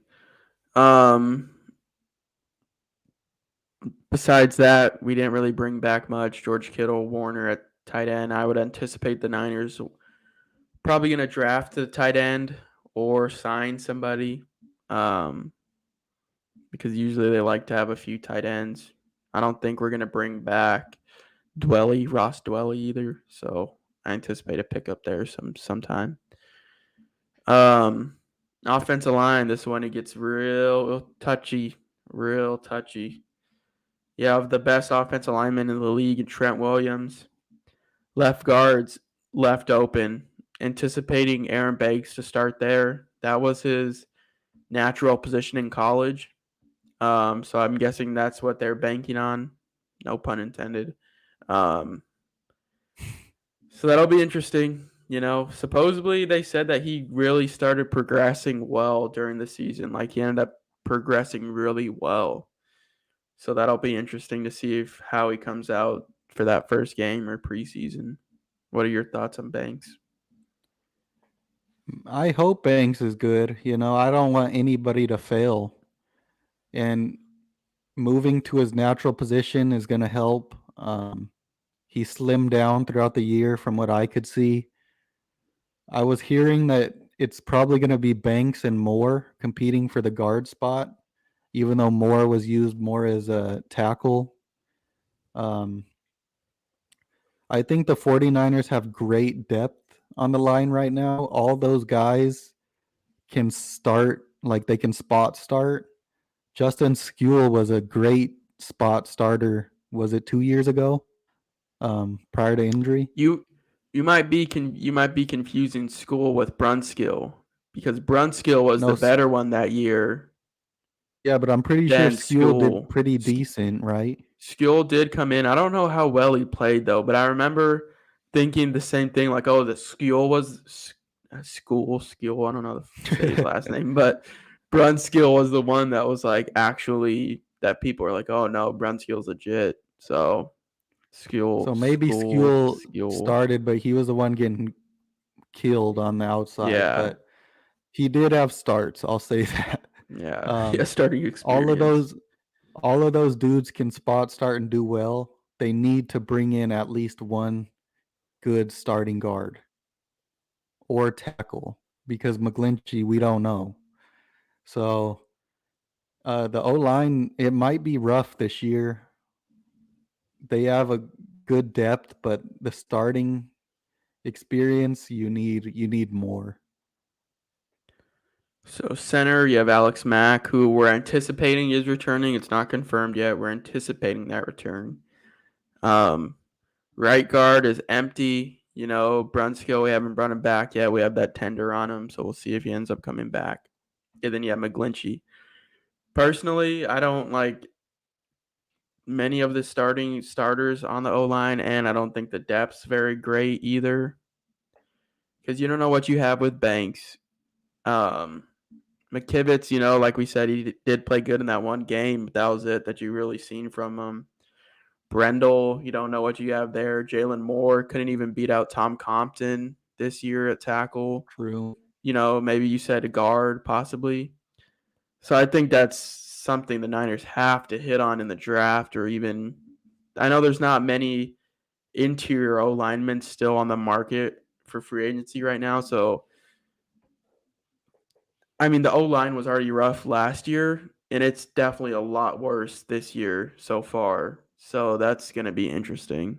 Besides that, we didn't really bring back much. George Kittle, Warner at tight end. I would anticipate the Niners probably going to draft the tight end or sign somebody because usually they like to have a few tight ends. I don't think we're going to bring back Ross Dwelley either, so I anticipate a pickup there sometime. Offensive line, this one, it gets real touchy. You have the best offensive lineman in the league in Trent Williams. Left guards left open, anticipating Aaron Banks to start there. That was his natural position in college. So I'm guessing that's what they're banking on. No pun intended. So that'll be interesting. Supposedly they said that he really started progressing well during the season. Like, he ended up progressing really well. So that'll be interesting to see how he comes out for that first game or preseason. What are your thoughts on Banks? I hope Banks is good. I don't want anybody to fail. And moving to his natural position is going to help. He slimmed down throughout the year from what I could see. I was hearing that it's probably going to be Banks and Moore competing for the guard spot, even though Moore was used more as a tackle. I think the 49ers have great depth on the line right now. All those guys can start, like they can spot start. Justin Skule was a great spot starter. Was it 2 years ago? Prior to injury? You might be confusing School with Brunskill because Brunskill was No, the better one that year yeah, but I'm pretty sure than Skule did School. pretty decent, right? Skule did come in. I don't know how well he played though, but I remember thinking the same thing. Like, oh, the Skule was Skule. I don't know the say his last name, but Brunskill was the one that was like actually that people were like, oh no, Brunskill's legit. So So maybe Skule Skule. started, but he was the one getting killed on the outside. Yeah, But he did have starts. I'll say that. yeah, yeah. Starting All of experience. those dudes can spot start and do well. They need to bring in at least one good starting guard or tackle because McGlinchey, we don't know. So the O line, it might be rough this year. They have a good depth, but the starting experience you need more. So center, you have Alex Mack, who we're anticipating is returning. It's not confirmed yet. We're anticipating that return. Right guard is empty. Brunskill, we haven't brought him back yet. We have that tender on him, so we'll see if he ends up coming back. And then you have McGlinchey. Personally, I don't like many of the starters on the O line, and I don't think the depth's very great either. Because you don't know what you have with Banks. McKivitz, like we said, he did play good in that one game, but that was it that you really seen from him. Brendel, you don't know what you have there. Jalen Moore couldn't even beat out Tom Compton this year at tackle. True. Maybe you said a guard, possibly. So I think that's something the Niners have to hit on in the draft, or even I know there's not many interior O linemen still on the market for free agency right now. So I mean, the O line was already rough last year, and it's definitely a lot worse this year so far. So that's going to be interesting.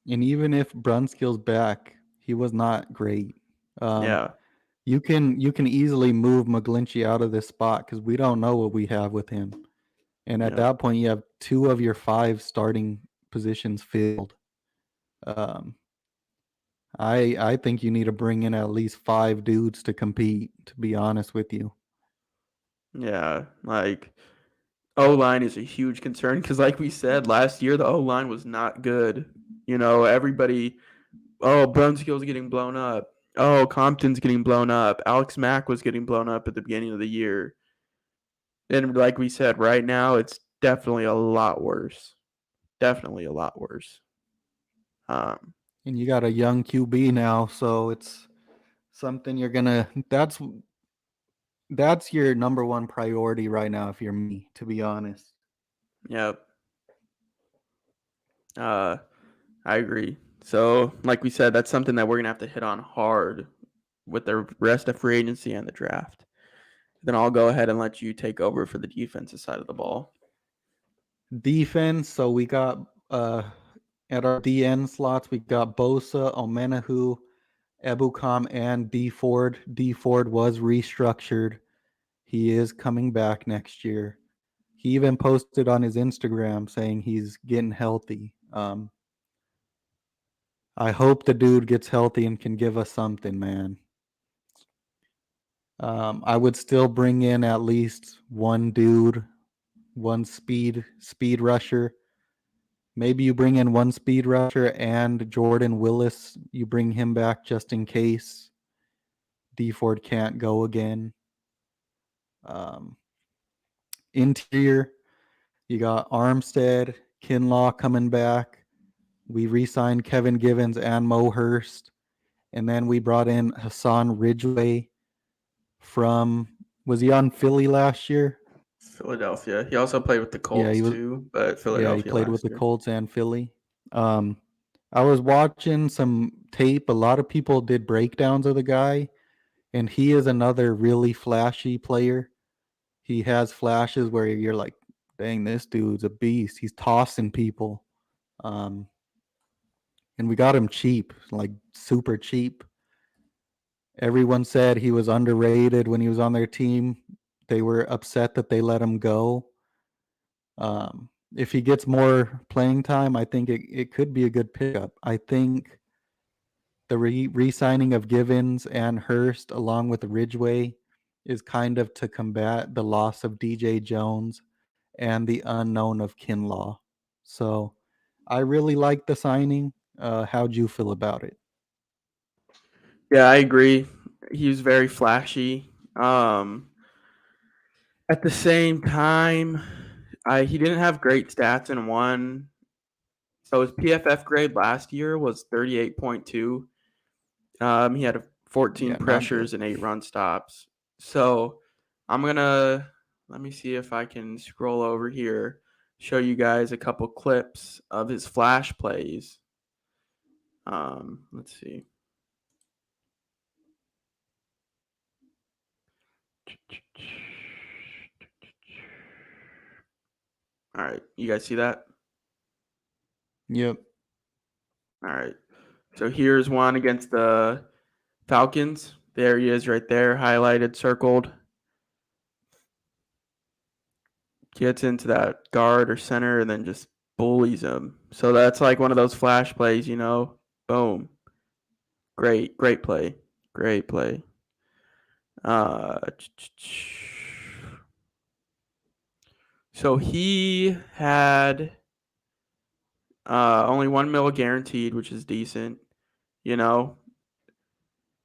And even if Brunskill's back, he was not great. Yeah. You can easily move McGlinchey out of this spot because we don't know what we have with him. And at that point, you have 2 of your 5 starting positions filled. I think you need to bring in at least 5 dudes to compete, to be honest with you. Yeah. Like, O line is a huge concern because, like we said, last year, the O line was not good. Everybody, Brunskill's getting blown up. Oh, Compton's getting blown up. Alex Mack was getting blown up at the beginning of the year. And like we said, right now, it's definitely a lot worse. Definitely a lot worse. And you got a young QB now, so it's something you're gonna. That's your number one priority right now. If you're me, to be honest. Yep. I agree. So, like we said, that's something that we're gonna have to hit on hard with the rest of free agency and the draft. Then I'll go ahead and let you take over for the defensive side of the ball. Defense. So we got at our DN slots, we got Bosa, Omenahu, Ebukam, and D Ford. D Ford was restructured. He is coming back next year. He even posted on his Instagram saying he's getting healthy. I hope the dude gets healthy and can give us something, man. I would still bring in at least one dude, one speed rusher. Maybe you bring in one speed rusher and Jordan Willis. You bring him back just in case D Ford can't go again. Interior, you got Armstead, Kinlaw coming back. We re-signed Kevin Givens and Mo Hurst, and then we brought in Hassan Ridgway from. Was he on Philly last year? Philadelphia. He also played with the Yeah, Colts too, but Yeah, he Philadelphia played with last the year. Colts and Philly. I was watching some tape. A lot of people did breakdowns of the guy, and he is another really flashy player. He has flashes where you're like, dang, this dude's a beast. He's tossing people. Um, and we got him cheap, like super cheap. Everyone said he was underrated when he was on their team. They were upset that they let him go. If he gets more playing time, I think it could be a good pickup. I think the re-signing of Givens and Hurst along with Ridgway is kind of to combat the loss of DJ Jones and the unknown of Kinlaw. So I really like the signing. How'd you feel about it? Yeah, I agree. He was very flashy. At the same time, he didn't have great stats in one. So his PFF grade last year was 38.2. He had 14 Yeah, not good. pressures and 8 run stops. So I'm gonna let me see if I can scroll over here, show you guys a couple clips of his flash plays. Let's see. All right, you guys see that? Yep. All right. So here's one against the Falcons. There he is right there, highlighted, circled. Gets into that guard or center and then just bullies him. So that's like one of those flash plays, Boom. Great play. Great play. Uh, so he had only 1 mil guaranteed, which is decent. You know,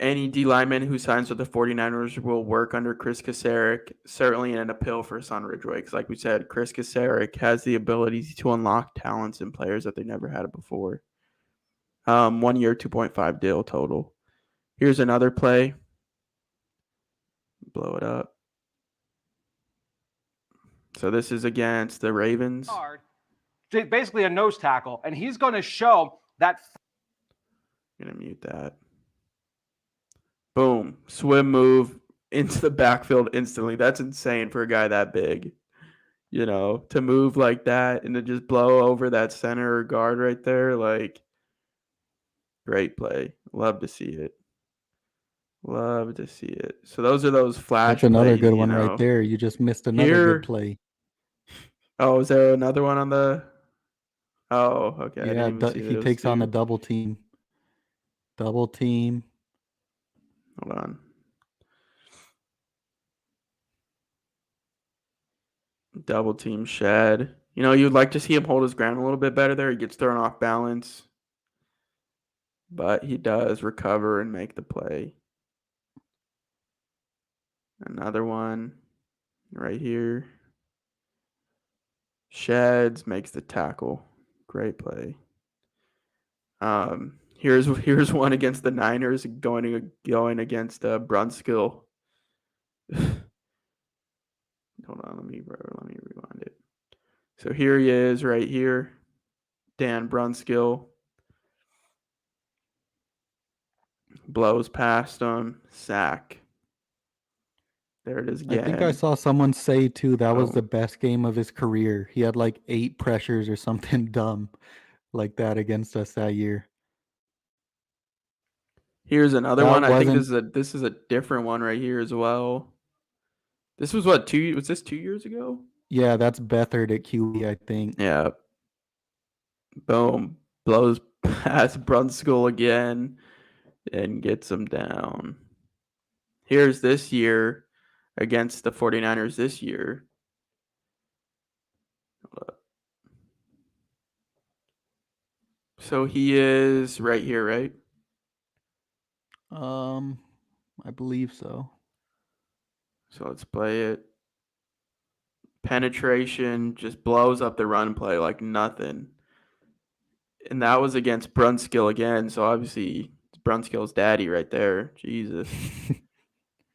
any D lineman who signs with the 49ers will work under Chris Kasarik, certainly in an appeal for Hassan Ridgeway. Because, like we said, Chris Kasarik has the ability to unlock talents in players that they never had before. 1 year, 2.5 deal total. Here's another play. Blow it up. So this is against the Ravens. Basically a nose tackle, and he's going to show that. I'm going to mute that. Boom. Swim move into the backfield instantly. That's insane for a guy that big. To move like that and to just blow over that center or guard right there, like, great play. Love to see it. Love to see it. So those are those flash That's another plays, good one right there. You just missed another good play. Oh, is there another one on the? Oh, okay. I Yeah, didn't even see that he it was takes on a two. double team. Double team. Hold on. Double team Shed. You'd like to see him hold his ground a little bit better there. He gets thrown off balance, but he does recover and make the play. Another one right here. Sheds makes the tackle. Great play. Here's one against the Niners going against Brunskill. Hold on, let me rewind it. So here he is right here. Dan Brunskill blows past him, sack. There it is I again. think I saw someone say too that was Oh. the best game of his career. He had like 8 pressures or something dumb like that against us that year. Here's another That one. I think wasn't this is a different one right here as well. This was what, was this 2 years ago? Yeah, that's Beathard at QE, I think. Yeah. Boom. Blows past Brunskill again and gets him down. Here's this year against the 49ers this year. So he is right here, right? I believe so. So let's play it. Penetration just blows up the run play like nothing. And that was against Brunskill again. So obviously, it's Brunskill's daddy right there. Jesus.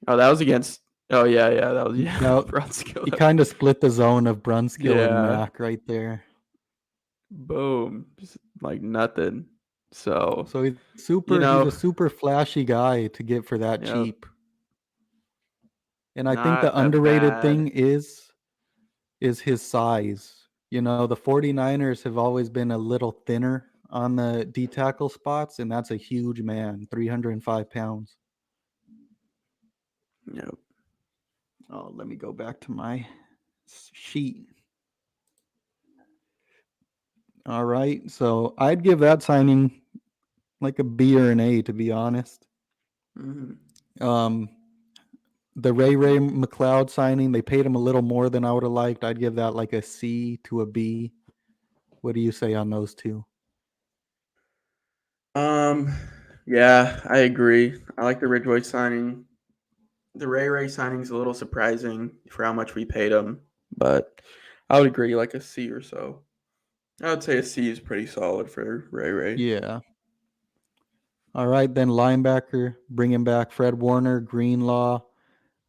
Oh, that was against. Oh yeah, that was Now, Brunskill. he kind of split the zone of Brunskill and Yeah. Mac right there. Boom, just like nothing. So So he's a super flashy guy to get for that yeah, cheap. And I think the not a underrated bad. thing is his size. The 49ers have always been a little thinner on the D tackle spots, and that's a huge man, 305 pounds. Yep. Oh, let me go back to my sheet. All right. So I'd give that signing like a B or an A, to be honest. Mhm. The Ray McLeod signing, they paid him a little more than I would have liked. I'd give that like a C to a B. What do you say on those two? Yeah, I agree. I like the Ridgeway signing. The Ray signing's a little surprising for how much we paid him, but I would agree like a C or so. I would say a C is pretty solid for Ray. Yeah. All right, then linebacker, bringing back Fred Warner, Greenlaw.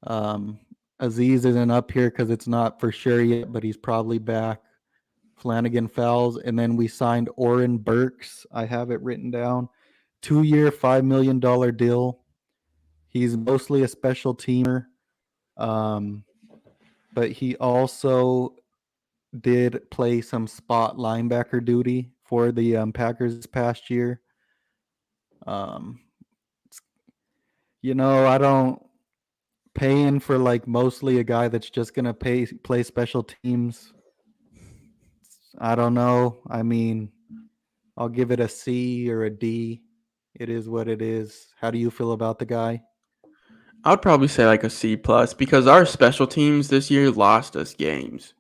Um, Aziz isn't up here because it's not for sure yet, but he's probably back. Flanagan Fowles, and then we signed Oren Burks. I have it written down. 2-year, $5 million deal. He's mostly a special teamer, but he also did play some spot linebacker duty for the Packers this past year. Um, I don't paying for like mostly a guy that's just gonna play special teams. I don't know. I mean, I'll give it a C or a D. It is what it is. How do you feel about the guy? I would probably say like a C plus because our special teams this year lost us games.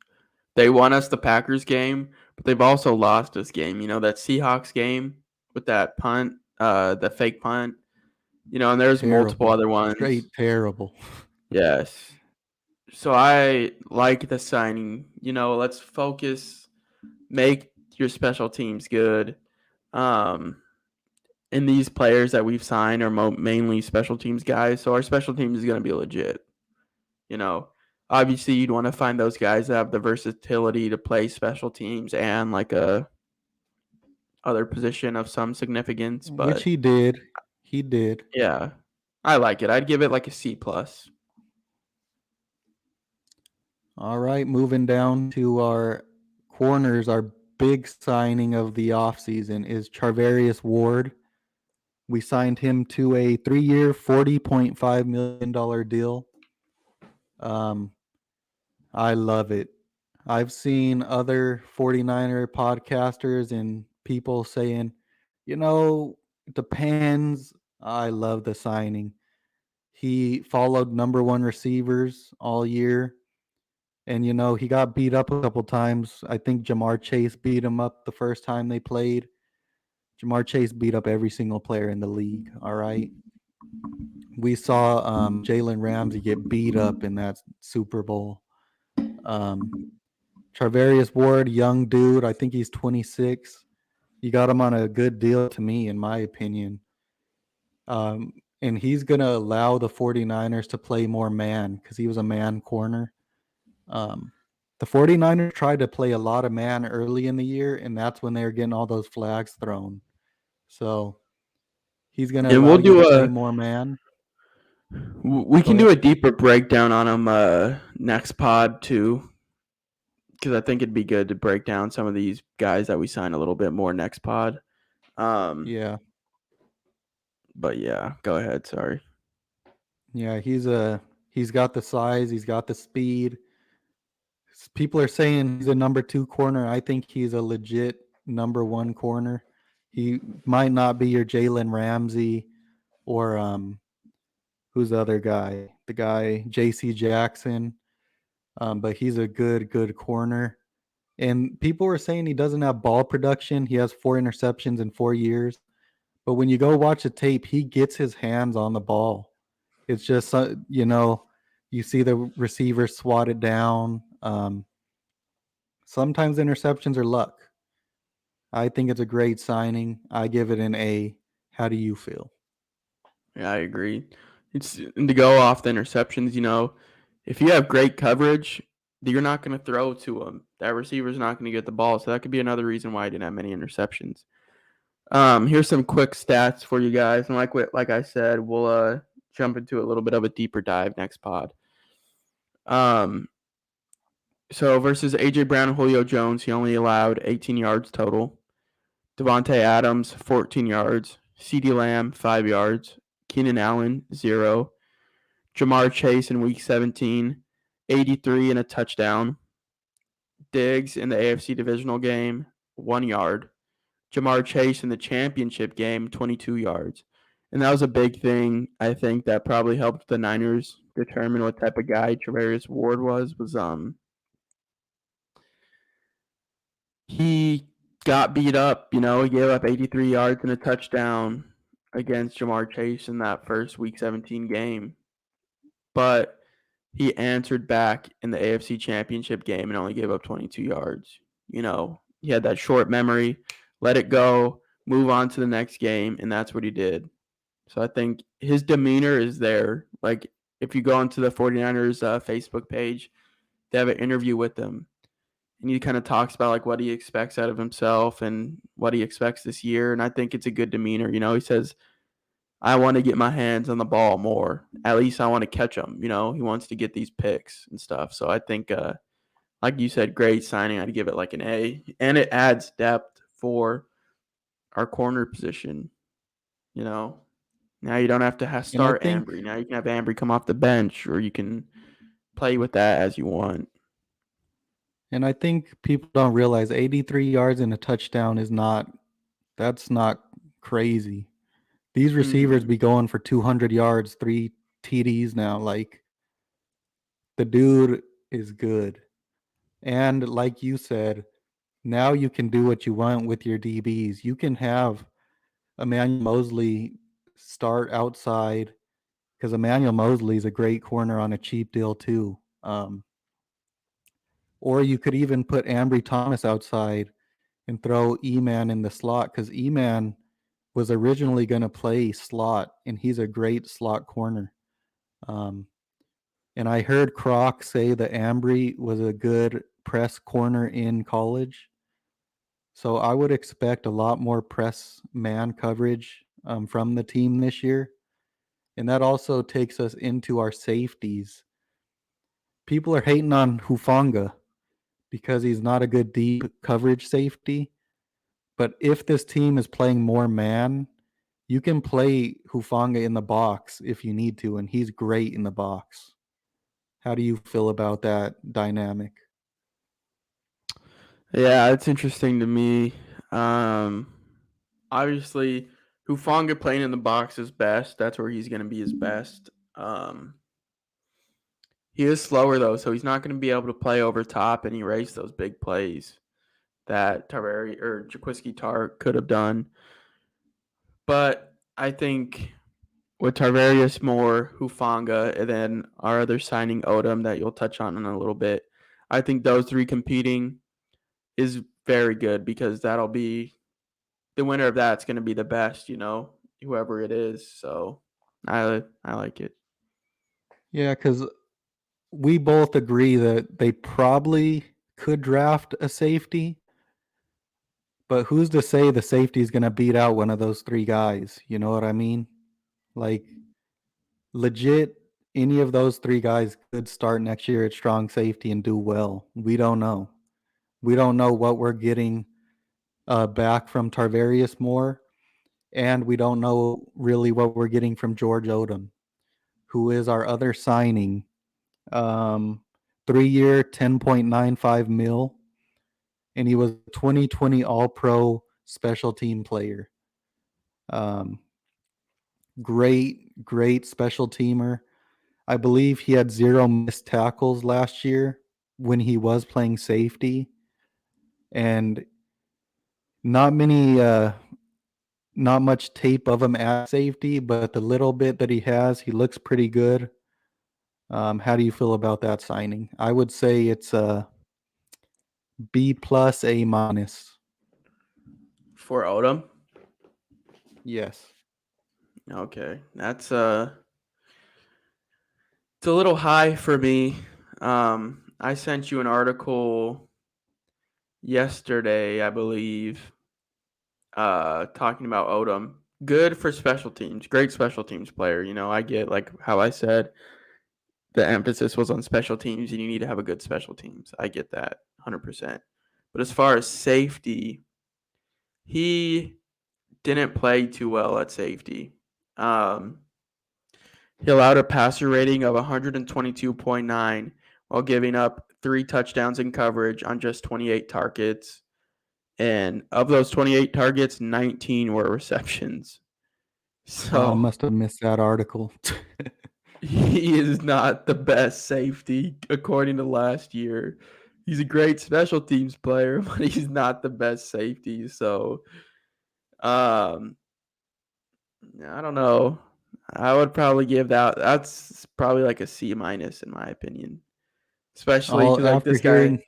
They won us the Packers game, but they've also lost us game. That Seahawks game with that punt, the fake punt. And there's multiple Terrible. other ones. Straight terrible. Yes. So I like the signing. Let's focus, make your special teams good. And these players that we've signed are mainly special teams guys, so our special teams is going to be legit. Obviously you'd want to find those guys that have the versatility to play special teams and like a other position of some significance. Which But he did. He did. yeah, I like it. I'd give it like a C plus. All right, moving down to our corners, our big signing of the offseason is Charvarius Ward. We signed him to a 3-year, $40.5 million deal. I love it. I've seen other 49er podcasters and people saying, it depends. I love the signing. He followed number one receivers all year. And, he got beat up a couple times. I think Jamar Chase beat him up the first time they played. Jamar Chase beat up every single player in the league. All right. We saw Jalen Ramsey get beat up in that Super Bowl. Charvarius Ward, young dude. I think he's 26. You got him on a good deal to me, in my opinion. And he's going to allow the 49ers to play more man because he was a man corner. The 49ers tried to play a lot of man early in the year, and that's when they were getting all those flags thrown. So he's going to And allow we'll you do to play more man. we Go can do ahead. a deeper breakdown on them next pod too, because I think it'd be good to break down some of these guys that we sign a little bit more next pod. Yeah. But yeah, go ahead. Sorry. Yeah, he's got the size, he's got the speed. People are saying he's a number 2 corner. I think he's a legit number 1 corner. He might not be your Jalen Ramsey or who's the other guy? The guy JC Jackson. But he's a good corner. And people were saying he doesn't have ball production. He has 4 interceptions in 4 years. But when you go watch the tape, he gets his hands on the ball. It's just, you see the receiver swat it down. Sometimes interceptions are luck. I think it's a great signing. I give it an A. How do you feel? Yeah, I agree. And to go off the interceptions, if you have great coverage, you're not going to throw to him. That receiver's not going to get the ball, so that could be another reason why I didn't have many interceptions. Here's some quick stats for you guys, and like I said, we'll jump into a little bit of a deeper dive next pod. So versus AJ Brown and Julio Jones, he only allowed 18 yards total. Devontae Adams, 14 yards. CeeDee Lamb, 5 yards. Keenan Allen, 0. Jamar Chase in week 17, 83 and a touchdown. Diggs in the AFC divisional game, 1 yard. Jamar Chase in the championship game, 22 yards. And that was a big thing, I think, that probably helped the Niners determine what type of guy Travarius Ward was he got beat up, he gave up 83 yards and a touchdown against Jamar Chase in that first week 17 game. But he answered back in the AFC Championship game and only gave up 22 yards. He had that short memory, let it go, move on to the next game, and that's what he did. So I think his demeanor is there. Like, if you go onto the 49ers Facebook page, they have an interview with him. And he kind of talks about like what he expects out of himself and what he expects this year. And I think it's a good demeanor. He says, I want to get my hands on the ball more. At least I want to catch them. He wants to get these picks and stuff. So I think, like you said, great signing. I'd give it like an A. And it adds depth for our corner position. Now you don't have to And I start think Ambry. Now you can have Ambry come off the bench, or you can play with that as you want. And I think people don't realize 83 yards and a touchdown that's not crazy. These receivers be going for 200 yards, 3 TDs now. Like, the dude is good. And like you said, now you can do what you want with your DBs. You can have Emmanuel Mosley start outside because Emmanuel Mosley is a great corner on a cheap deal too. Or you could even put Ambry Thomas outside and throw E-Man in the slot because E-Man was originally going to play slot, and he's a great slot corner. And I heard Croc say that Ambry was a good press corner in college. So I would expect a lot more press man coverage from the team this year. And that also takes us into our safeties. People are hating on Hufanga because he's not a good deep coverage safety. But if this team is playing more man, you can play Hufanga in the box if you need to, and he's great in the box. How do you feel about that dynamic? Yeah, it's interesting to me. Obviously, Hufanga playing in the box is best. That's where he's going to be his best. He is slower, though, so he's not going to be able to play over top and erase those big plays that Jaquiski Tartt could have done. But I think with Tarvarius Moore, Hufanga, and then our other signing, Odom, that you'll touch on in a little bit, I think those three competing is very good because that'll be the winner of that's going to be the best, whoever it is. So I like it. Yeah, because we both agree that they probably could draft a safety, but who's to say the safety is going to beat out one of those 3 guys? You know what I mean? Like, legit, any of those 3 guys could start next year at strong safety and do well. We don't know. We don't know what we're getting back from Tarvarius Moore, and we don't know really what we're getting from George Odom, who is our other signing. 3-year, $10.95 million, and he was a 2020 All-Pro special team player. Great special teamer. I believe he had 0 missed tackles last year when he was playing safety, and not much tape of him at safety, but the little bit that he has, he looks pretty good. How do you feel about that signing? I would say it's a B plus, A minus. For Odom? Yes. Okay. That's it's a little high for me. I sent you an article yesterday, I believe, talking about Odom. Good for special teams, great special teams player. I get like how I said the emphasis was on special teams and you need to have a good special teams. I get that 100%. But as far as safety, he didn't play too well at safety. Um, he allowed a passer rating of 122.9 while giving up 3 touchdowns in coverage on just 28 targets. And of those 28 targets, 19 were receptions. I So must have missed that article. he is not the best safety according to last year. He's a great special teams player, but he's not the best safety. So, I don't know. I would probably give that's probably like a C minus in my opinion. Especially because like After hearing,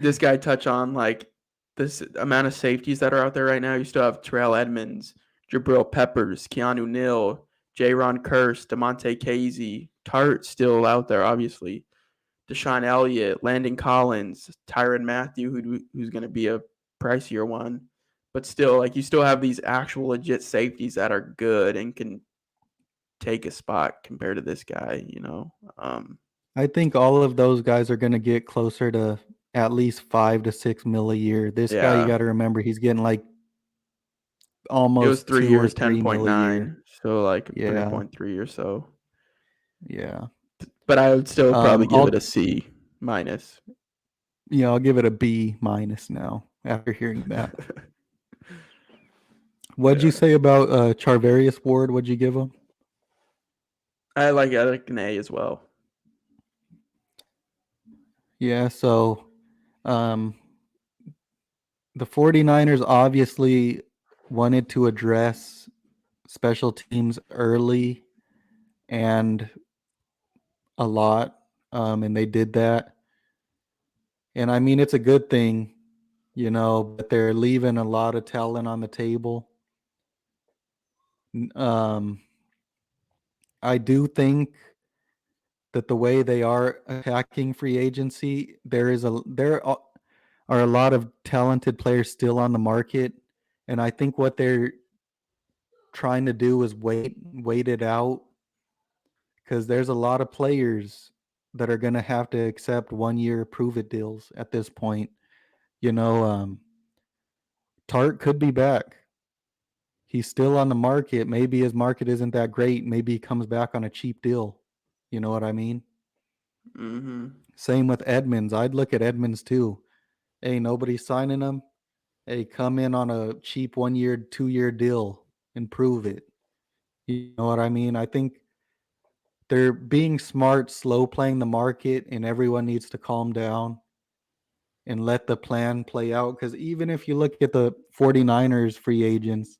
this guy touch on like this amount of safeties that are out there right now. You still have Terrell Edmonds, Jabril Peppers, Keanu Neal, J-Ron Curse, DeMonte Casey, Tart still out there, obviously. Deshaun Elliott, Landon Collins, Tyrann Mathieu, who's going to be a pricier one. But still, like you still have these actual legit safeties that are good and can take a spot compared to this guy. I think all of those guys are going to get closer to at least 5 to 6 mil a year. This guy, you Yeah. got to remember, he's getting like It was almost 3 2 or years, 3 mil a year. 10.9, so like Yeah. 3.3 or so. Yeah. But I would still probably give I'll it a C minus. I'll give it a B minus now after hearing that. What'd you say about Charvarius Ward? What'd you give him? I like an A as well. Yeah, so the 49ers obviously wanted to address special teams early and a lot, and they did that. And I mean, it's a good thing, but they're leaving a lot of talent on the table. I do think that the way they are attacking free agency, there are a lot of talented players still on the market, and I think what they're trying to do is wait it out, because there's a lot of players that are going to have to accept 1-year prove it deals at this point. Tart could be back. He's still on the market. Maybe his market isn't that great. Maybe he comes back on a cheap deal. You know what I mean? Mm-hmm. Same with Edmonds. I'd look at Edmonds too. Hey, nobody's signing him. Hey, come in on a cheap 1-year, 2-year deal and prove it. You know what I mean? I think they're being smart, slow playing the market, and everyone needs to calm down and let the plan play out. Because even if you look at the 49ers free agents,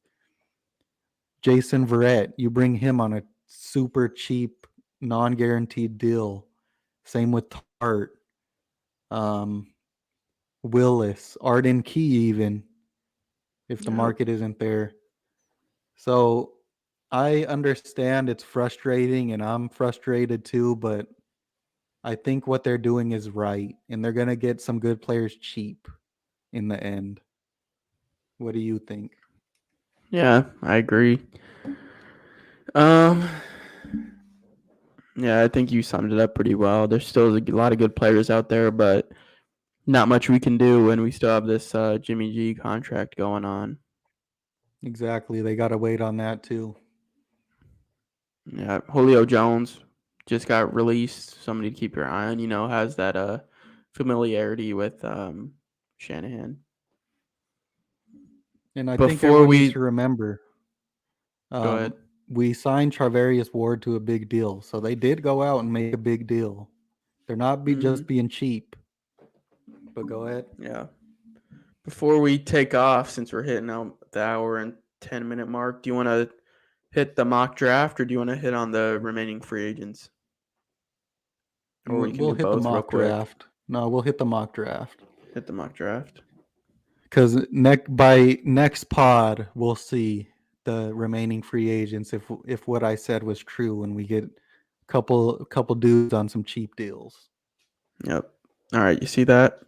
Jason Verrett, you bring him on a super cheap, non-guaranteed deal. Same with Tart, Willis, Arden Key, even if the market isn't there. So I understand it's frustrating, and I'm frustrated too, but I think what they're doing is right, and they're going to get some good players cheap in the end. What do you think? Yeah, I agree. Yeah, I think you summed it up pretty well. There's still a lot of good players out there, but not much we can do when we still have this Jimmy G contract going on. Exactly. They got to wait on that too. Yeah, Julio Jones just got released. Somebody to keep your eye on. Has that familiarity with Shanahan. And I think Before everyone we needs to remember, go ahead. we signed Charvarius Ward to a big deal. So they did go out and make a big deal. They're not just being cheap. But go ahead. Yeah. Before we take off, since we're hitting out the hour and 10-minute mark, do you want to hit the mock draft or do you want to hit on the remaining free agents? Or we can We'll do hit the both real mock quick. draft. No, we'll hit the mock draft. Hit the mock draft. because by next pod we'll see the remaining free agents if what I said was true when we get a couple dudes on some cheap deals. Yep. All right. You see that?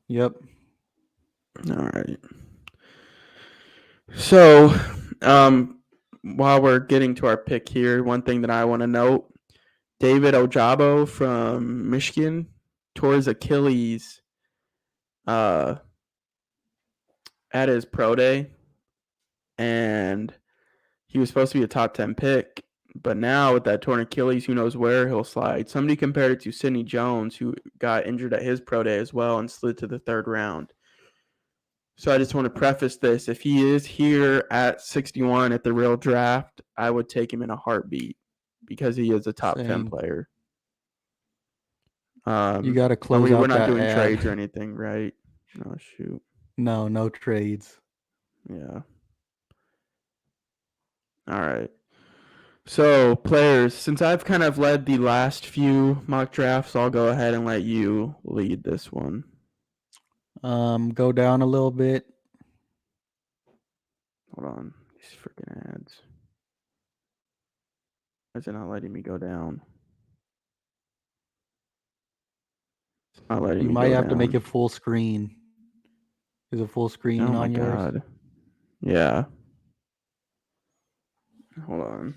Yep. All right. So, while we're getting to our pick here, one thing that I want to note: David Ojabo from Michigan tore his Achilles at his pro day, and he was supposed to be a top 10 pick. But now with that torn Achilles, who knows where he'll slide. Somebody compared it to Sidney Jones, who got injured at his pro day as well and slid to the 3rd round. So I just want to preface this. If he is here at 61 at the real draft, I would take him in a heartbeat because he is a top 10 Same. player. You got to close we're out not that doing ad. trades or anything, right? Oh, shoot. No trades. Yeah. All right. So, players, since I've kind of led the last few mock drafts, I'll go ahead and let you lead this one. Go down a little bit. Hold on. These freaking ads. Why is it not letting me go down? It's not letting You me might go have to make down. it full screen. Is it full screen Oh my on yours? god. Yeah. Hold on.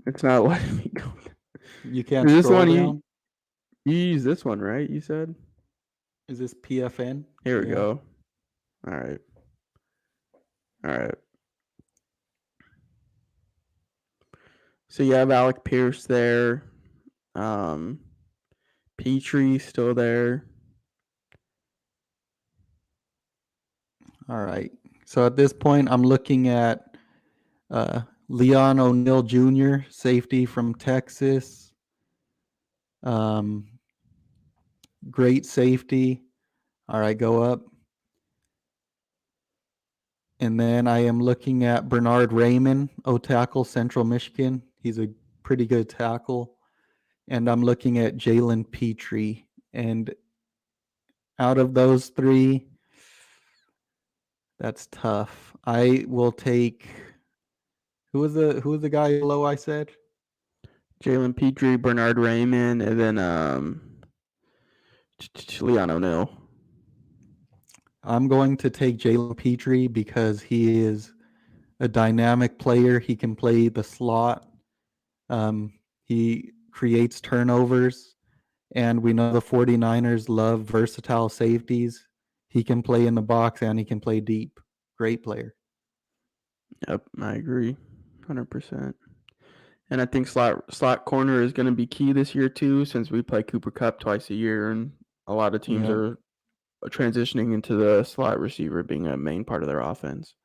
It's not letting me go. You can't Is this scroll one down. you use this one, right? You said? Is this PFN? Here we Yeah. go. All right. All right. So you have Alec Pierce there. Petrie still there. All right. So at this point, I'm looking at Leon O'Neal Jr., safety from Texas. Great safety. All right, go up. And then I am looking at Bernard Raymond, O-tackle, Central Michigan. He's a pretty good tackle. And I'm looking at Jalen Petrie. And out of those three, that's tough. I will take who was the guy below I said? Jalen Petrie, Bernard Raymond, and then Leon O'Neal. I'm going to take Jalen Petrie because he is a dynamic player. He can play the slot. He creates turnovers, and we know the 49ers love versatile safeties. He can play in the box and he can play deep. Great player. Yep, I agree, 100%. And I think slot corner is going to be key this year too, since we play Cooper Kupp twice a year, and a lot of teams Yep. are transitioning into the slot receiver being a main part of their offense.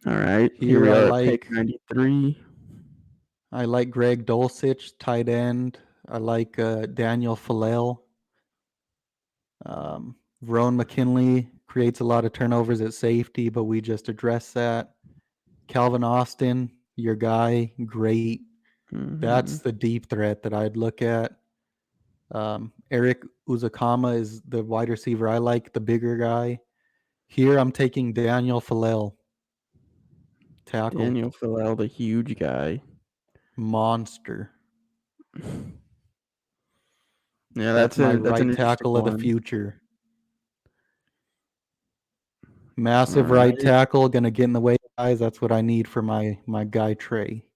All right, here we are at pick 93. I like Greg Dulcich, tight end. I like Daniel Falel. Verone McKinley creates a lot of turnovers at safety, but we just addressed that. Calvin Austin, your guy, great. That's the deep threat that I'd look at. Eric Uzakama is the wide receiver. I like the bigger guy. Here I'm taking Daniel Falel. Tackle. Daniel Falel, the huge guy. Monster. Yeah, that's my that's right tackle of the future. Massive right tackle, gonna get in the way of guys. That's what I need for my guy Trey.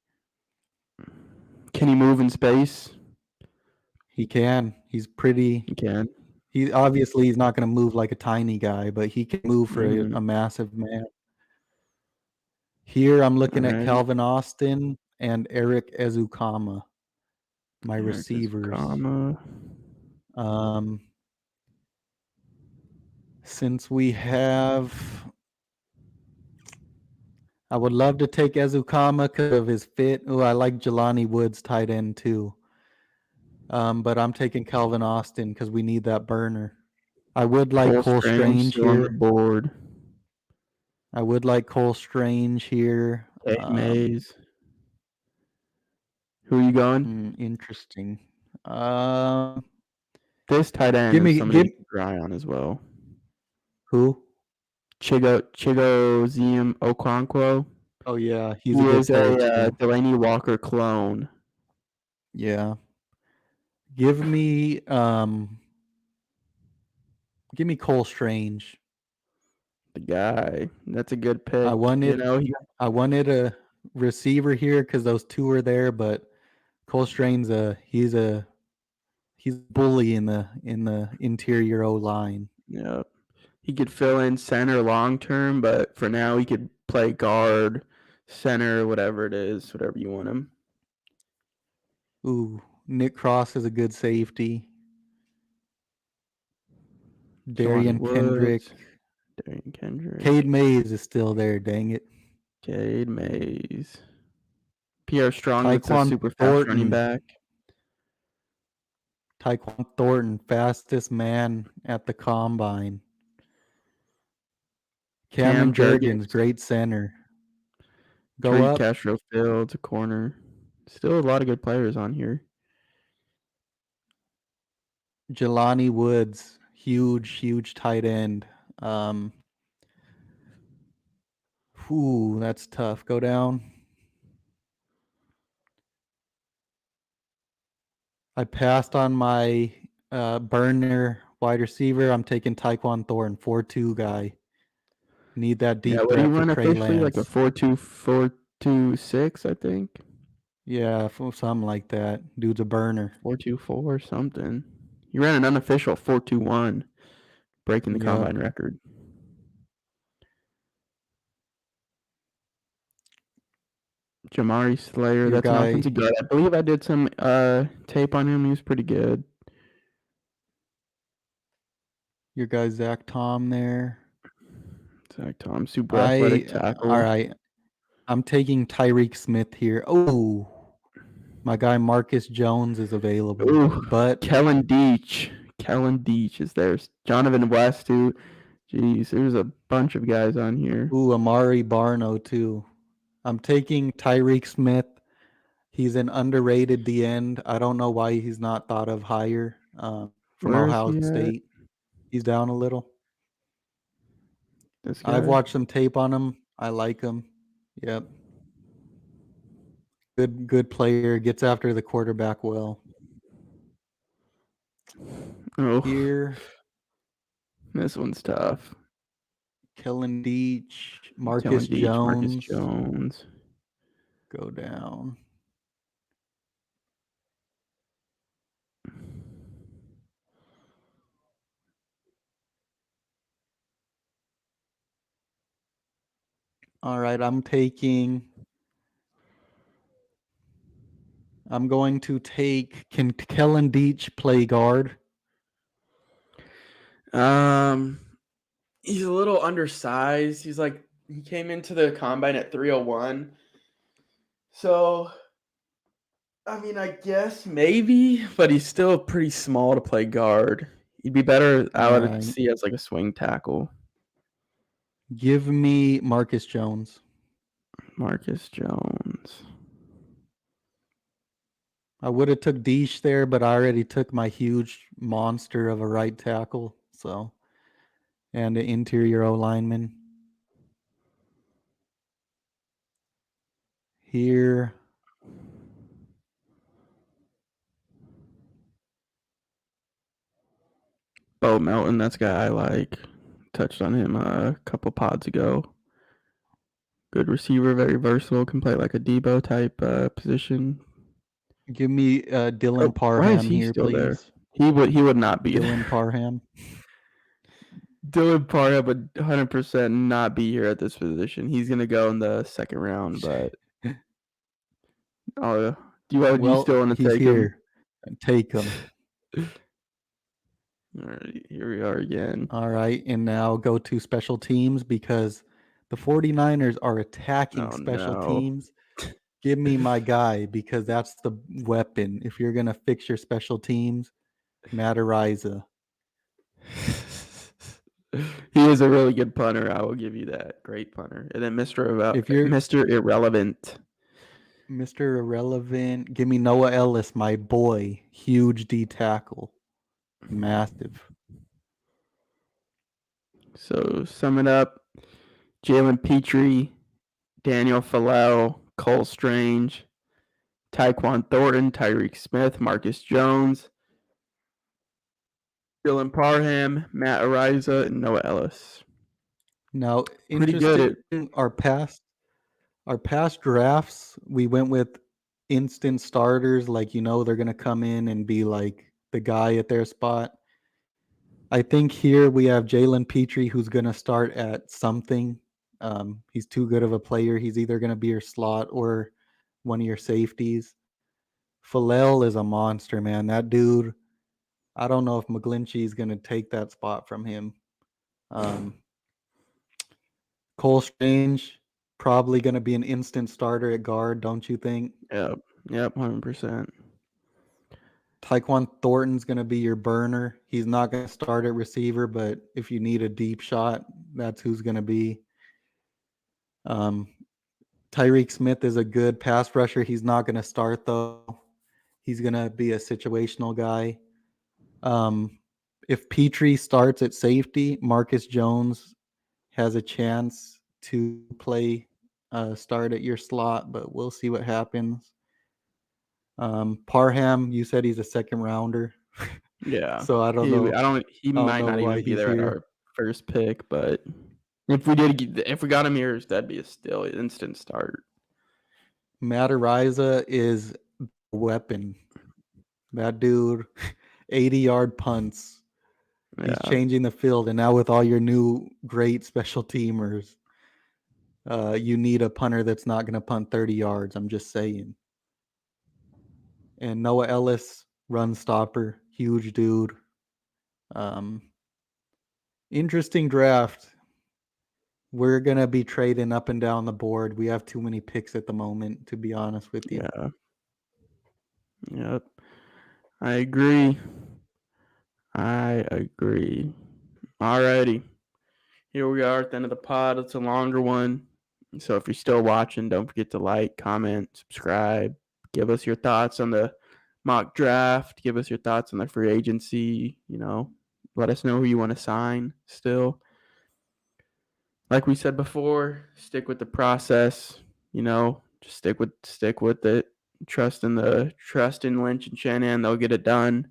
Can he move in space? He can. He's pretty. He can. He obviously he's not gonna move like a tiny guy, but he can move for a massive man. Here I'm looking at Calvin Austin and Eric Ezukama, my receivers. Since we have, I would love to take Ezukama because of his fit. Oh, I like Jelani Woods, tight end too. But I'm taking Calvin Austin because we need that burner. I would like Cole Strange here. On the board. I would like Cole Strange here. Mays. Who are you going? Interesting. This tight end Give is me somebody give to keep your eye on as well. who? Chigoziem Okonkwo. Oh yeah, he's He a good is player a too. Delaney Walker clone. Yeah. Give me Cole Strange. The guy. That's a good pick. I wanted He a receiver here because those two are there, but Cole Strange's he's a bully in the interior O line. yeah. He could fill in center long term, but for now he could play guard, center, whatever it is, whatever you want him. Ooh, Nick Cross is a good safety. Jelani Darian Kendrick. Woods, Darian Kendrick, Cade Mays is still there, dang it. Cade Mays. Pierre Strong looks a Tyquan super fast running Thornton. back. Tyquan Thornton, fastest man at the combine. Cameron Jurgens, great center. Go Trey up. Castro Fields, a corner. Still a lot of good players on here. Jelani Woods, huge tight end. That's tough. Go down. I passed on my burner wide receiver. I'm taking Tyquan Thornton, 4-2 guy. Need that deep What do you threat for run Trey officially? Like a Lance. 4-2-4-2-6, I think. Yeah, something like that. Dude's a burner. 4-2-4, something. You ran an unofficial 4-2-1, breaking the Yep. combine record. Jamari Slayer, Your that's an guy- offensive guard. I believe I did some tape on him. He was pretty good. Your guy Zach Tom there. Zach Tom, super athletic tackle. All right. I'm taking Tyreek Smith here. Oh, my guy Marcus Jones is available. Ooh, but Kellen Deach. Kellen Deach is there. Jonathan West, too. Jeez, there's a bunch of guys on here. Amari Barno too. I'm taking Tyreek Smith. He's an underrated D end. I don't know why he's not thought of higher from Where is Ohio he at? State. He's down a little. This guy? I've watched some tape on him. I like him. Yep. Good player. Gets after the quarterback well. Oh, Here, this one's tough. Kellen Deach, Marcus Kellen Deach, Jones. Marcus Jones. Go down. All right, I'm going to take. Can Kellen Deach play guard? He's a little undersized. He came into the combine at 301. So, I mean, I guess maybe, but he's still pretty small to play guard. He'd be better, I would Right. see, as like a swing tackle. Give me Marcus Jones. Marcus Jones. I would have took Deach there, but I already took my huge monster of a right tackle. So, and an interior O lineman. Here. Bo Melton, that's a guy I like. Touched on him a couple pods ago. Good receiver, very versatile, can play like a Debo type position. Give me Dylan Parham why is he here, still please. there? He would not be Dylan there. Parham. Dylan Parham would 100% not be here at this position. He's gonna go in the second round, but do you still want to take him? Take him. All right, here we are again. All right, and now go to special teams because the 49ers are attacking special teams. Give me my guy because that's the weapon. If you're going to fix your special teams, Matt Ariza. He is a really good punter. I will give you that. Great punter. And then Mr. Irrelevant. Mr. Irrelevant. Give me Noah Ellis, my boy. Huge D tackle. Massive. So sum it up: Jalen Petrie, Daniel Falel, Cole Strange, Tyquan Thornton, Tyreek Smith, Marcus Jones, Dylan Parham, Matt Ariza, and Noah Ellis. Now, Pretty good interesting. Our past drafts, we went with instant starters. Like they're gonna come in and be like the guy at their spot. I think here we have Jalen Petrie, who's gonna start at something. He's too good of a player. He's either gonna be your slot or one of your safeties. Falel is a monster, man. That dude. I don't know if McGlinchey is gonna take that spot from him. Cole Strange probably going to be an instant starter at guard, don't you think? Yep, 100%. Tyquan Thornton's going to be your burner. He's not going to start at receiver, but if you need a deep shot, that's who's going to be. Tyreek Smith is a good pass rusher. He's not going to start, though. He's going to be a situational guy. If Petrie starts at safety, Marcus Jones has a chance to play start at your slot, but we'll see what happens. Parham, you said he's a second rounder. Yeah. So I don't know. He might not even be there at our first pick, but if we got him here, that'd be a still instant start. Matt Ariza is a weapon. That dude, 80-yard punts. Yeah. He's changing the field, and now with all your new great special teamers, you need a punter that's not going to punt 30 yards. I'm just saying. And Noah Ellis, run stopper, huge dude. Interesting draft. We're going to be trading up and down the board. We have too many picks at the moment, to be honest with you. Yeah. Yep. I agree. Alrighty. Here we are at the end of the pod. It's a longer one. So if you're still watching, don't forget to like, comment, subscribe. Give us your thoughts on the mock draft. Give us your thoughts on the free agency. Let us know who you want to sign still. Like we said before, stick with the process. Just stick with it. Trust in Lynch and Shanahan. They'll get it done.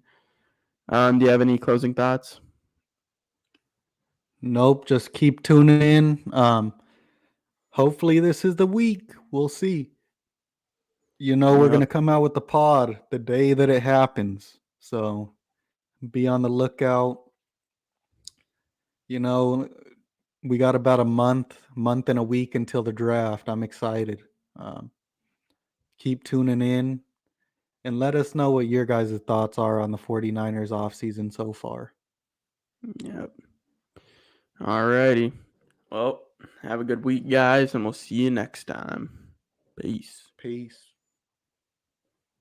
Do you have any closing thoughts? Nope. Just keep tuning in. Hopefully this is the week. We'll see. We're going to come out with the pod the day that it happens. So be on the lookout. We got about a month and a week until the draft. I'm excited. Keep tuning in and let us know what your guys' thoughts are on the 49ers offseason so far. Yep. Alrighty. Well, have a good week, guys, and we'll see you next time. Peace.